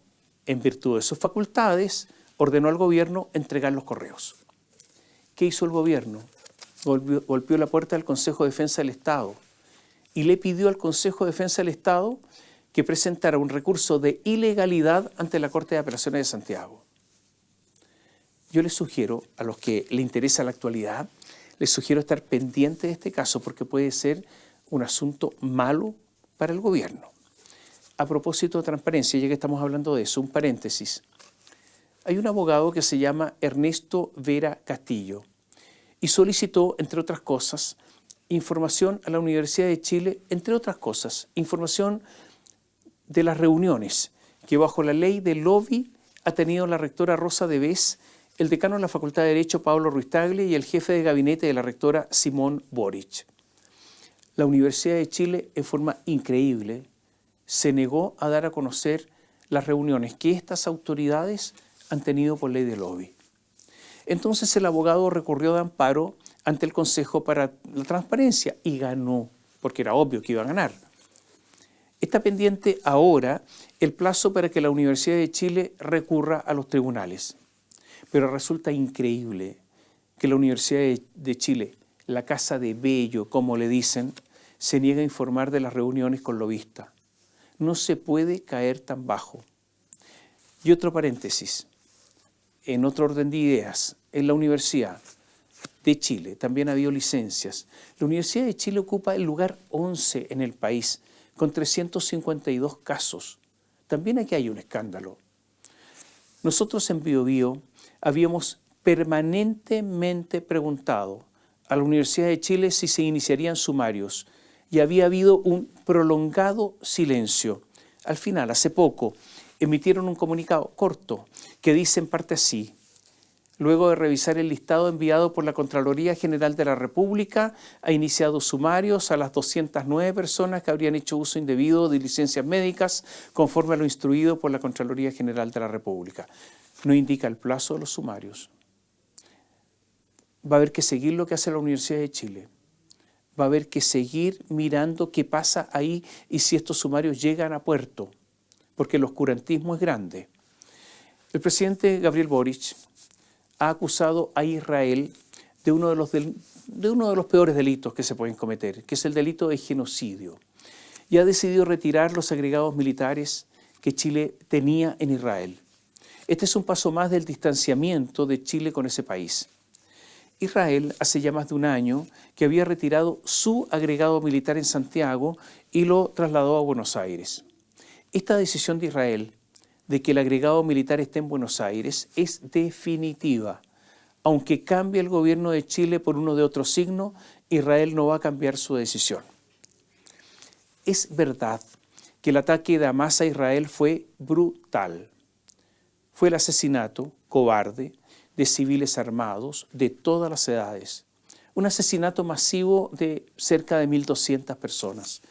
en virtud de sus facultades, ordenó al gobierno entregar los correos. ¿Qué hizo el gobierno? Golpeó la puerta del Consejo de Defensa del Estado y le pidió al Consejo de Defensa del Estado que presentara un recurso de ilegalidad ante la Corte de Apelaciones de Santiago. Yo les sugiero, a los que les interesa la actualidad, les sugiero estar pendientes de este caso porque puede ser un asunto malo para el gobierno. A propósito de transparencia, ya que estamos hablando de eso, un paréntesis. Hay un abogado que se llama Ernesto Vera Castillo y solicitó, entre otras cosas, información a la Universidad de Chile, entre otras cosas, información de las reuniones que bajo la ley del lobby ha tenido la rectora Rosa de Bes, el decano de la Facultad de Derecho Pablo Ruiz Tagle y el jefe de gabinete de la rectora Simón Boric. La Universidad de Chile, en forma increíble, se negó a dar a conocer las reuniones que estas autoridades han tenido por ley de lobby. Entonces el abogado recurrió de amparo ante el Consejo para la Transparencia y ganó, porque era obvio que iba a ganar. Está pendiente ahora el plazo para que la Universidad de Chile recurra a los tribunales. Pero resulta increíble que la Universidad de Chile, la Casa de Bello, como le dicen, se niega a informar de las reuniones con lobistas. No se puede caer tan bajo. Y otro paréntesis, en otro orden de ideas, en la Universidad de Chile también ha habido licencias. La Universidad de Chile ocupa el lugar 11 en el país, con 352 casos. También aquí hay un escándalo. Nosotros en BioBio habíamos permanentemente preguntado a la Universidad de Chile si se iniciarían sumarios y había habido un prolongado silencio. Al final, hace poco, emitieron un comunicado corto que dice en parte así: luego de revisar el listado enviado por la Contraloría General de la República, ha iniciado sumarios a las 209 personas que habrían hecho uso indebido de licencias médicas conforme a lo instruido por la Contraloría General de la República. No indica el plazo de los sumarios. Va a haber que seguir lo que hace la Universidad de Chile. Va a haber que seguir mirando qué pasa ahí y si estos sumarios llegan a puerto, porque el oscurantismo es grande. El presidente Gabriel Boric ha acusado a Israel de uno de los peores delitos que se pueden cometer, que es el delito de genocidio, y ha decidido retirar los agregados militares que Chile tenía en Israel. Este es un paso más del distanciamiento de Chile con ese país. Israel hace ya más de un año que había retirado su agregado militar en Santiago y lo trasladó a Buenos Aires. Esta decisión de Israel de que el agregado militar esté en Buenos Aires es definitiva. Aunque cambie el gobierno de Chile por uno de otro signo, Israel no va a cambiar su decisión. Es verdad que el ataque de Hamas a Israel fue brutal. Fue el asesinato cobarde de civiles armados de todas las edades. Un asesinato masivo de cerca de 1.200 personas.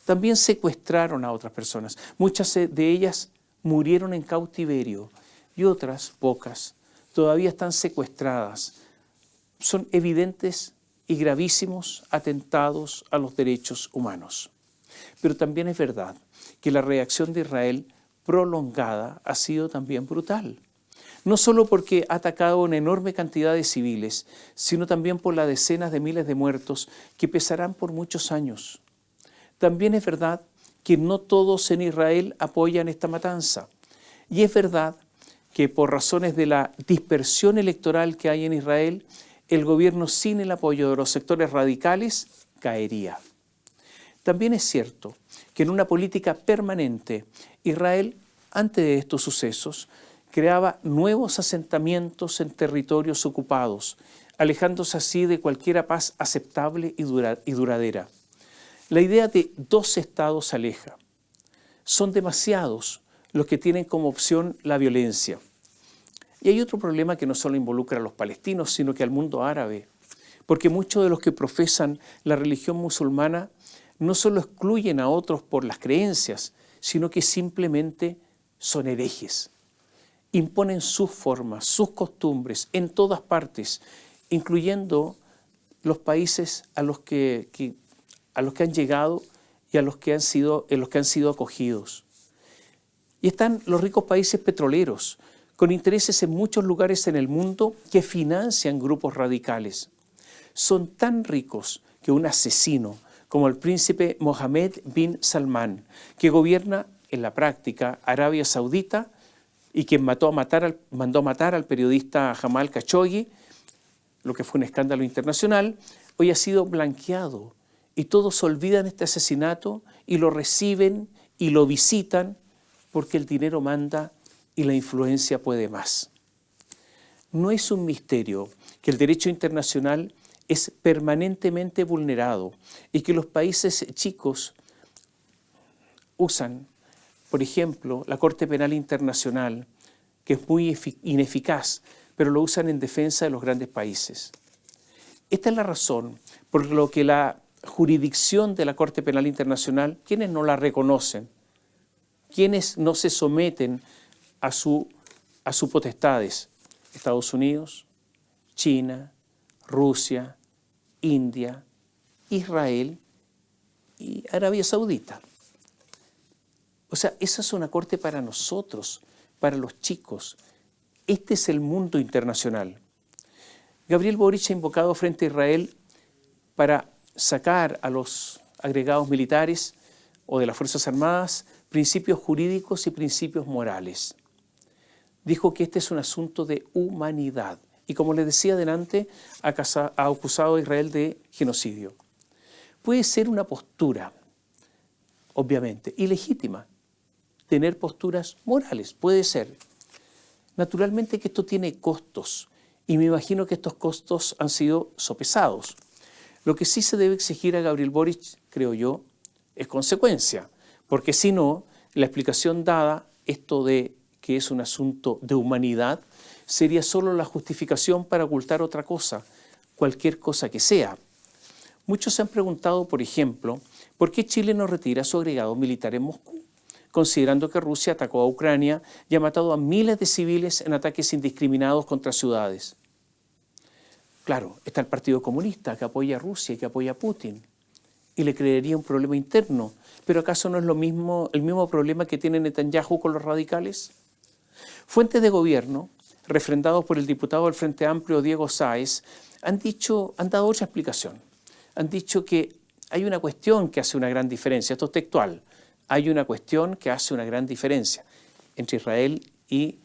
También secuestraron a otras personas. Muchas de ellas murieron en cautiverio y otras, pocas, todavía están secuestradas. Son evidentes y gravísimos atentados a los derechos humanos. Pero también es verdad que la reacción de Israel prolongada ha sido también brutal. No solo porque ha atacado una enorme cantidad de civiles, sino también por las decenas de miles de muertos que pesarán por muchos años. También es verdad que no todos en Israel apoyan esta matanza. Y es verdad que por razones de la dispersión electoral que hay en Israel, el gobierno sin el apoyo de los sectores radicales caería. También es cierto que en una política permanente, Israel, antes de estos sucesos, creaba nuevos asentamientos en territorios ocupados, alejándose así de cualquier paz aceptable y duradera. La idea de dos estados aleja. Son demasiados los que tienen como opción la violencia. Y hay otro problema que no solo involucra a los palestinos, sino que al mundo árabe, porque muchos de los que profesan la religión musulmana no solo excluyen a otros por las creencias, sino que simplemente son herejes. Imponen sus formas, sus costumbres en todas partes, incluyendo los países a los que han llegado y en los que han sido acogidos. Y están los ricos países petroleros, con intereses en muchos lugares en el mundo que financian grupos radicales. Son tan ricos que un asesino como el príncipe Mohammed bin Salman, que gobierna en la práctica Arabia Saudita y quien mandó a matar al periodista Jamal Khashoggi, lo que fue un escándalo internacional, hoy ha sido blanqueado y todos olvidan este asesinato y lo reciben y lo visitan porque el dinero manda y la influencia puede más. No es un misterio que el derecho internacional es permanentemente vulnerado y que los países chicos usan, por ejemplo, la Corte Penal Internacional, que es muy ineficaz, pero lo usan en defensa de los grandes países. Esta es la razón por la que la jurisdicción de la Corte Penal Internacional, quienes no la reconocen, quienes no se someten a sus potestades, Estados Unidos, China, Rusia, India, Israel y Arabia Saudita. O sea, esa es una corte para nosotros, para los chicos. Este es el mundo internacional. Gabriel Boric ha invocado frente a Israel para sacar a los agregados militares o de las Fuerzas Armadas principios jurídicos y principios morales. Dijo que este es un asunto de humanidad. Y como les decía adelante, ha acusado a Israel de genocidio. Puede ser una postura, obviamente, ilegítima. Tener posturas morales, puede ser. Naturalmente que esto tiene costos, y me imagino que estos costos han sido sopesados. Lo que sí se debe exigir a Gabriel Boric, creo yo, es consecuencia, porque si no, la explicación dada esto de que es un asunto de humanidad sería solo la justificación para ocultar otra cosa, cualquier cosa que sea. Muchos se han preguntado, por ejemplo, ¿por qué Chile no retira su agregado militar en Moscú? Considerando que Rusia atacó a Ucrania y ha matado a miles de civiles en ataques indiscriminados contra ciudades. Claro, está el Partido Comunista que apoya a Rusia y que apoya a Putin y le crearía un problema interno. ¿Pero acaso no es el mismo problema que tiene Netanyahu con los radicales? Fuentes de gobierno, refrendados por el diputado del Frente Amplio Diego Sáez, han dado otra explicación. Han dicho que hay una cuestión que hace una gran diferencia. Esto es textual. Hay una cuestión que hace una gran diferencia entre Israel y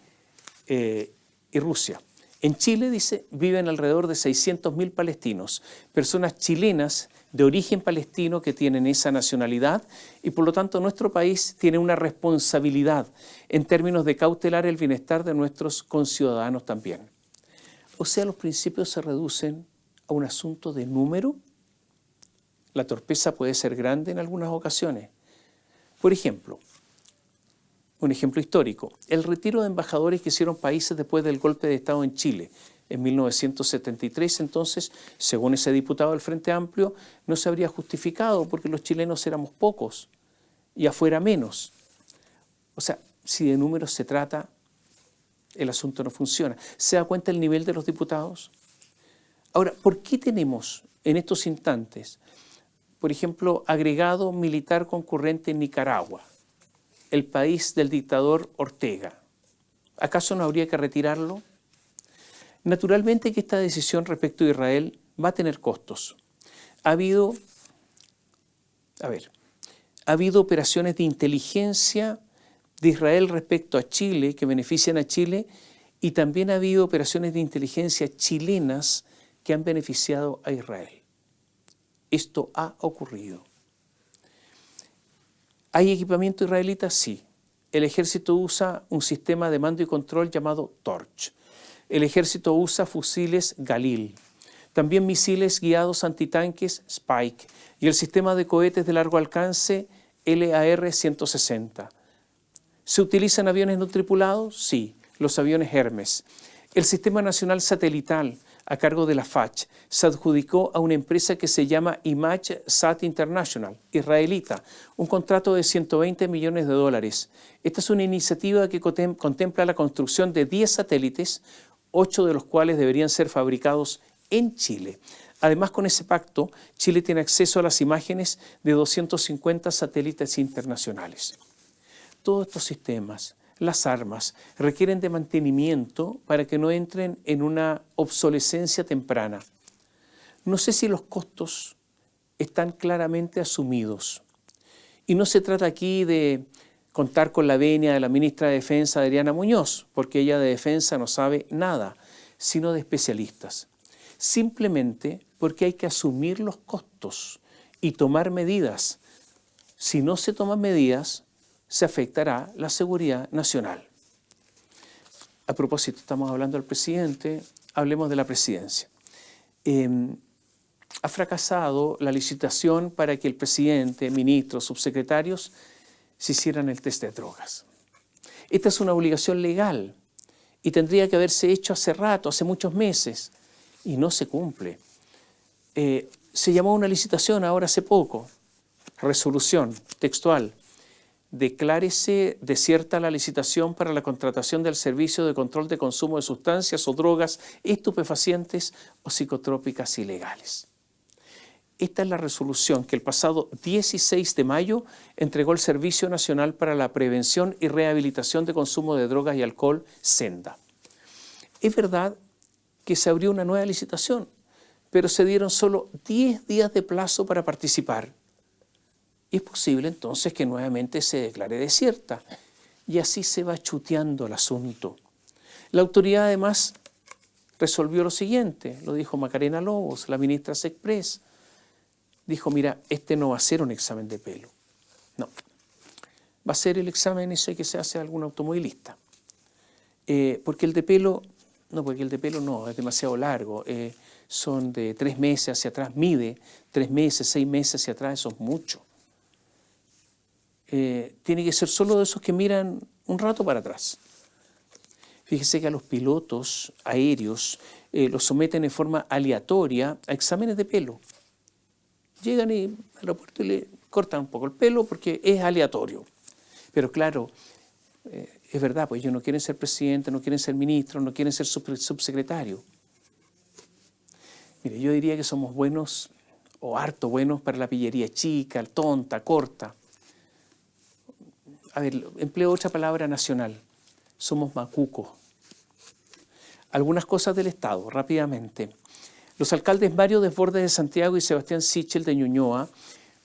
Rusia. En Chile, dice, viven alrededor de 600.000 palestinos, personas chilenas de origen palestino que tienen esa nacionalidad y por lo tanto nuestro país tiene una responsabilidad en términos de cautelar el bienestar de nuestros conciudadanos también. O sea, los principios se reducen a un asunto de número. La torpeza puede ser grande en algunas ocasiones. Por ejemplo, un ejemplo histórico, el retiro de embajadores que hicieron países después del golpe de Estado en Chile. En 1973, entonces, según ese diputado del Frente Amplio, no se habría justificado porque los chilenos éramos pocos y afuera menos. O sea, si de números se trata, el asunto no funciona. ¿Se da cuenta el nivel de los diputados? Ahora, ¿por qué tenemos en estos instantes, por ejemplo, agregado militar concurrente en Nicaragua, el país del dictador Ortega? ¿Acaso no habría que retirarlo? Naturalmente que esta decisión respecto a Israel va a tener costos. Ha habido operaciones de inteligencia de Israel respecto a Chile que benefician a Chile y también ha habido operaciones de inteligencia chilenas que han beneficiado a Israel. Esto ha ocurrido. ¿Hay equipamiento israelita? Sí. El ejército usa un sistema de mando y control llamado Torch. El ejército usa fusiles Galil, también misiles guiados antitanques Spike y el sistema de cohetes de largo alcance LAR-160. ¿Se utilizan aviones no tripulados? Sí, los aviones Hermes. El Sistema Nacional Satelital, a cargo de la FACH, se adjudicó a una empresa que se llama ImageSat International, israelita, un contrato de $120 millones. Esta es una iniciativa que contempla la construcción de 10 satélites, 8 de los cuales deberían ser fabricados en Chile. Además, con ese pacto, Chile tiene acceso a las imágenes de 250 satélites internacionales. Todos estos sistemas, las armas, requieren de mantenimiento para que no entren en una obsolescencia temprana. No sé si los costos están claramente asumidos. Y no se trata aquí de contar con la venia de la ministra de Defensa, Adriana Muñoz, porque ella de defensa no sabe nada, sino de especialistas. Simplemente porque hay que asumir los costos y tomar medidas. Si no se toman medidas, se afectará la seguridad nacional. A propósito, estamos hablando del presidente, hablemos de la presidencia. Ha fracasado la licitación para que el presidente, ministros, subsecretarios se hicieran el test de drogas. Esta es una obligación legal y tendría que haberse hecho hace rato, hace muchos meses, y no se cumple. Se llamó a una licitación ahora hace poco, resolución textual. Declárese desierta la licitación para la contratación del servicio de control de consumo de sustancias o drogas estupefacientes o psicotrópicas ilegales. Esta es la resolución que el pasado 16 de mayo entregó el Servicio Nacional para la Prevención y Rehabilitación de Consumo de Drogas y Alcohol, SENDA. Es verdad que se abrió una nueva licitación, pero se dieron solo 10 días de plazo para participar. Es posible entonces que nuevamente se declare desierta y así se va chuteando el asunto. La autoridad además resolvió lo siguiente, lo dijo Macarena Lobos, la ministra Sexpress. Dijo, mira, este no va a ser un examen de pelo. No, va a ser el examen ese que se hace a algún automovilista. Porque el de pelo no, es demasiado largo. Son de 3 meses hacia atrás, mide 3 meses, 6 meses hacia atrás, eso es mucho. Tiene que ser solo de esos que miran un rato para atrás. Fíjese que a los pilotos aéreos los someten en forma aleatoria a exámenes de pelo. Llegan al aeropuerto y le cortan un poco el pelo porque es aleatorio. Pero claro, es verdad, pues ellos no quieren ser presidente, no quieren ser ministro, no quieren ser subsecretario. Mire, yo diría que somos buenos o harto buenos para la pillería chica, tonta, corta. A ver, empleo otra palabra nacional. Somos macucos. Algunas cosas del Estado, rápidamente. Los alcaldes Mario Desbordes de Santiago y Sebastián Sichel de Ñuñoa,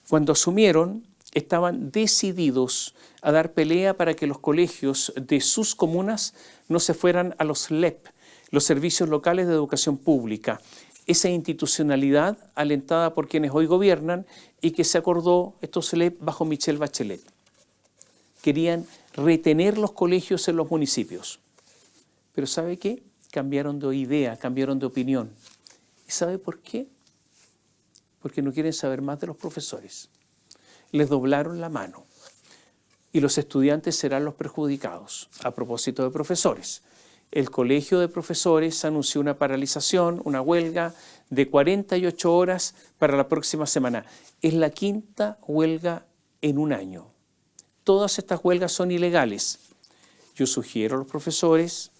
cuando asumieron, estaban decididos a dar pelea para que los colegios de sus comunas no se fueran a los LEP, los Servicios Locales de Educación Pública, esa institucionalidad alentada por quienes hoy gobiernan y que se acordó estos LEP bajo Michelle Bachelet. Querían retener los colegios en los municipios. Pero ¿sabe qué? Cambiaron de idea, cambiaron de opinión. ¿Y sabe por qué? Porque no quieren saber más de los profesores. Les doblaron la mano y los estudiantes serán los perjudicados. A propósito de profesores, el Colegio de Profesores anunció una paralización, una huelga de 48 horas para la próxima semana. Es la quinta huelga en un año. Todas estas huelgas son ilegales. Yo sugiero a los profesores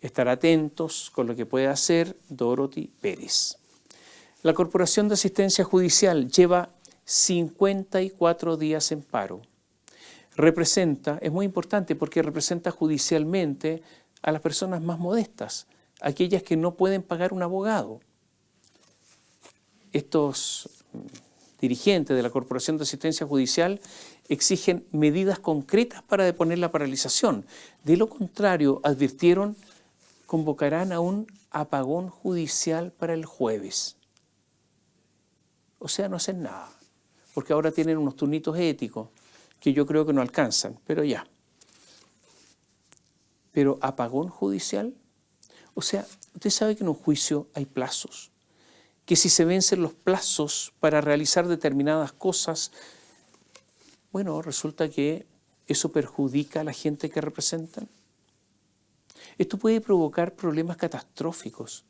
estar atentos con lo que puede hacer Dorothy Pérez. La Corporación de Asistencia Judicial lleva 54 días en paro. Es muy importante porque representa judicialmente a las personas más modestas, aquellas que no pueden pagar un abogado. Estos dirigentes de la Corporación de Asistencia Judicial exigen medidas concretas para deponer la paralización. De lo contrario, advirtieron, convocarán a un apagón judicial para el jueves. O sea, no hacen nada, porque ahora tienen unos turnitos éticos que yo creo que no alcanzan, pero ya. Pero apagón judicial, o sea, usted sabe que en un juicio hay plazos, que si se vencen los plazos para realizar determinadas cosas, bueno, resulta que eso perjudica a la gente que representan. Esto puede provocar problemas catastróficos.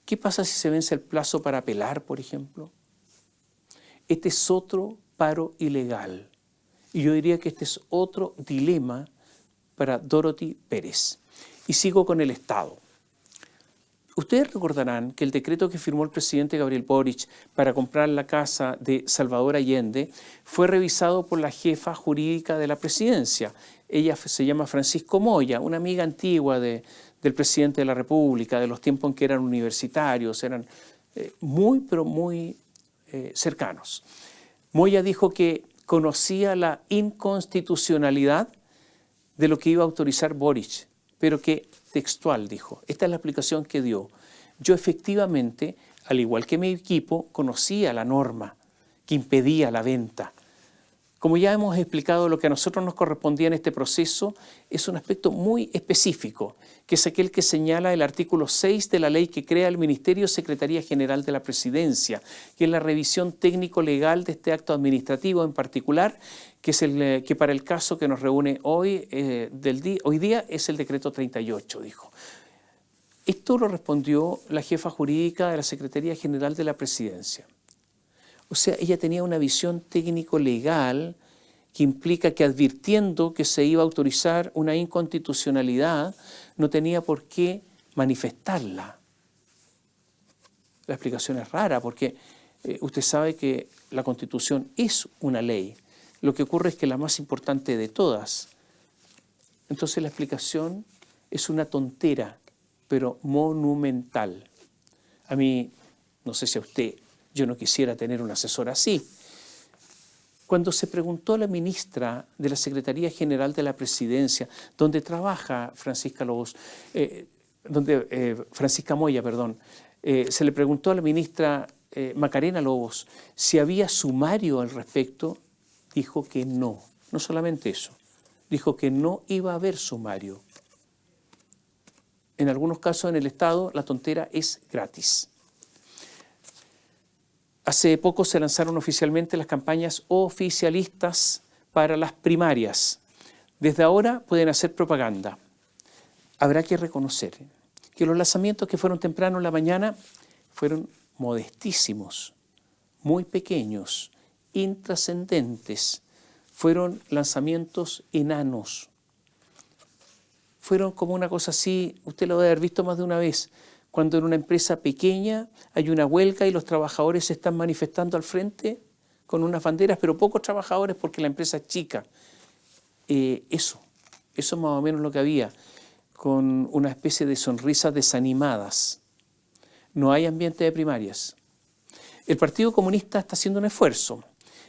¿Qué pasa si se vence el plazo para apelar, por ejemplo? Este es otro paro ilegal. Y yo diría que este es otro dilema para Dorothy Pérez. Y sigo con el Estado. Ustedes recordarán que el decreto que firmó el presidente Gabriel Boric para comprar la casa de Salvador Allende fue revisado por la jefa jurídica de la presidencia. Ella se llama Francisco Moya, una amiga antigua del presidente de la República, de los tiempos en que eran universitarios, eran muy cercanos. Moya dijo que conocía la inconstitucionalidad de lo que iba a autorizar Boric, pero que textual dijo, esta es la explicación que dio, yo efectivamente, al igual que mi equipo, conocía la norma que impedía la venta. Como ya hemos explicado, lo que a nosotros nos correspondía en este proceso es un aspecto muy específico, que es aquel que señala el artículo 6 de la ley que crea el Ministerio Secretaría General de la Presidencia, que es la revisión técnico-legal de este acto administrativo en particular, que es que para el caso que nos reúne hoy día es el decreto 38, dijo. Esto lo respondió la jefa jurídica de la Secretaría General de la Presidencia. O sea, ella tenía una visión técnico-legal que implica que advirtiendo que se iba a autorizar una inconstitucionalidad, no tenía por qué manifestarla. La explicación es rara porque usted sabe que la Constitución es una ley. Lo que ocurre es que la más importante de todas. Entonces la explicación es una tontera, pero monumental. A mí, no sé si a usted, yo no quisiera tener un asesor así. Cuando se preguntó a la ministra de la Secretaría General de la Presidencia, donde trabaja Francisca Moya, se le preguntó a la ministra Macarena Lobos si había sumario al respecto, dijo que no. No solamente eso, dijo que no iba a haber sumario. En algunos casos en el Estado la tontera es gratis. Hace poco se lanzaron oficialmente las campañas oficialistas para las primarias, Desde ahora pueden hacer propaganda. Habrá que reconocer que los lanzamientos que fueron temprano en la mañana fueron modestísimos, muy pequeños, intrascendentes. Fueron lanzamientos enanos. Fueron como una cosa así, usted lo debe haber visto más de una vez, cuando en una empresa pequeña hay una huelga y los trabajadores se están manifestando al frente con unas banderas, pero pocos trabajadores porque la empresa es chica. Eso es más o menos lo que había, con una especie de sonrisas desanimadas. No hay ambiente de primarias. El Partido Comunista está haciendo un esfuerzo.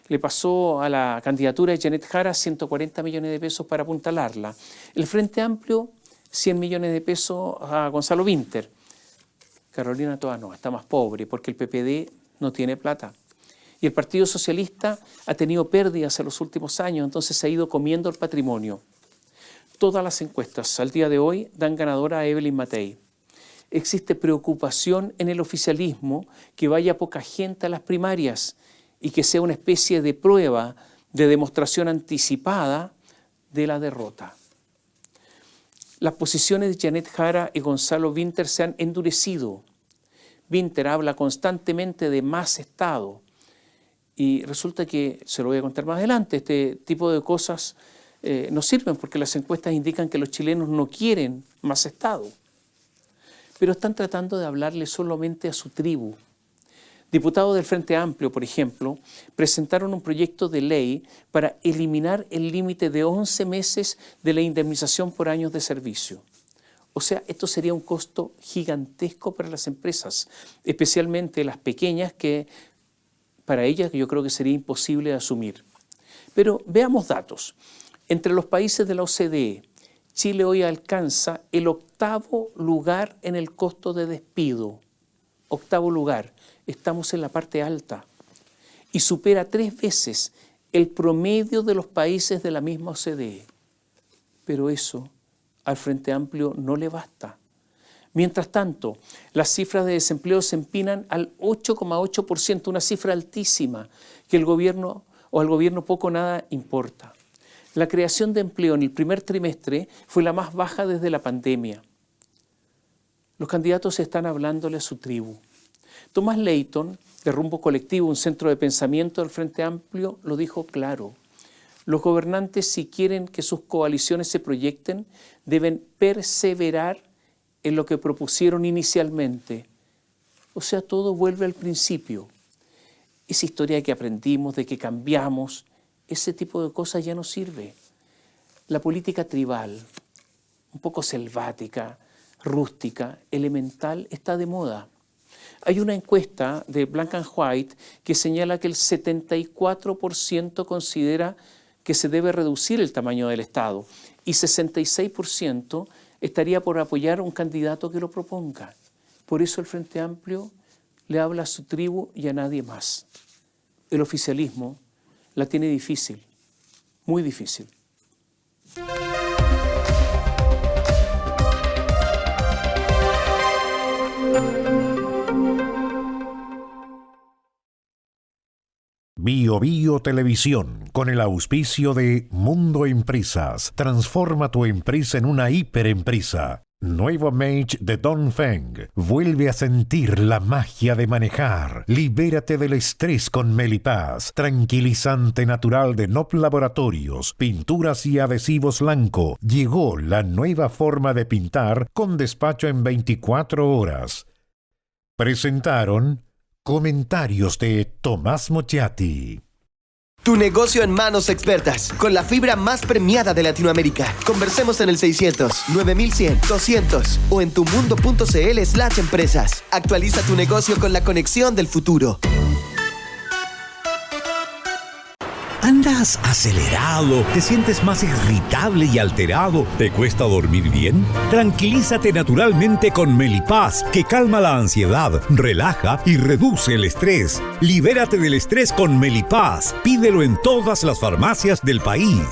Le pasó a la candidatura de Janet Jara 140 millones de pesos para apuntalarla. El Frente Amplio, 100 millones de pesos a Gonzalo Winter. Carolina Toa no, está más pobre porque el PPD no tiene plata. Y el Partido Socialista ha tenido pérdidas en los últimos años, entonces se ha ido comiendo el patrimonio. Todas las encuestas al día de hoy dan ganadora a Evelyn Matei. Existe preocupación en el oficialismo que vaya poca gente a las primarias y que sea una especie de prueba, de demostración anticipada de la derrota. Las posiciones de Janet Jara y Gonzalo Winter se han endurecido. Winter habla constantemente de más Estado y resulta que, se lo voy a contar más adelante, este tipo de cosas no sirven porque las encuestas indican que los chilenos no quieren más Estado. Pero están tratando de hablarle solamente a su tribu. Diputados del Frente Amplio, por ejemplo, presentaron un proyecto de ley para eliminar el límite de 11 meses de la indemnización por años de servicio. O sea, esto sería un costo gigantesco para las empresas, especialmente las pequeñas, que para ellas yo creo que sería imposible de asumir. Pero veamos datos. Entre los países de la OCDE, Chile hoy alcanza el 8º lugar en el costo de despido. 8º lugar. Estamos en la parte alta y supera 3 veces el promedio de los países de la misma OCDE. Pero eso al Frente Amplio no le basta. Mientras tanto, las cifras de desempleo se empinan al 8,8%, una cifra altísima que al gobierno poco o nada importa. La creación de empleo en el primer trimestre fue la más baja desde la pandemia. Los candidatos están hablándole a su tribu. Thomas Leighton, de Rumbo Colectivo, un centro de pensamiento del Frente Amplio, lo dijo claro. Los gobernantes, si quieren que sus coaliciones se proyecten, deben perseverar en lo que propusieron inicialmente. O sea, todo vuelve al principio. Esa historia que aprendimos, de que cambiamos, ese tipo de cosas ya no sirve. La política tribal, un poco selvática, rústica, elemental, está de moda. Hay una encuesta de Black and White que señala que el 74% considera que se debe reducir el tamaño del Estado y 66% estaría por apoyar a un candidato que lo proponga. Por eso el Frente Amplio le habla a su tribu y a nadie más. El oficialismo la tiene difícil, muy difícil. Bio Bio Televisión, con el auspicio de Mundo Empresas, transforma tu empresa en una hiperempresa. Nuevo Mage de Dongfeng, vuelve a sentir la magia de manejar. Libérate del estrés con Melipaz, tranquilizante natural de Nop Laboratorios, pinturas y adhesivos Lanco. Llegó la nueva forma de pintar con despacho en 24 horas. Presentaron comentarios de Tomás Mochiati. Tu negocio en manos expertas, con la fibra más premiada de Latinoamérica. Conversemos en el 600 9100 200 o en tumundo.cl/empresas. Actualiza tu negocio con la conexión del futuro. ¿Andas acelerado? ¿Te sientes más irritable y alterado? ¿Te cuesta dormir bien? Tranquilízate naturalmente con Melipaz, que calma la ansiedad, relaja y reduce el estrés. Libérate del estrés con Melipaz. Pídelo en todas las farmacias del país.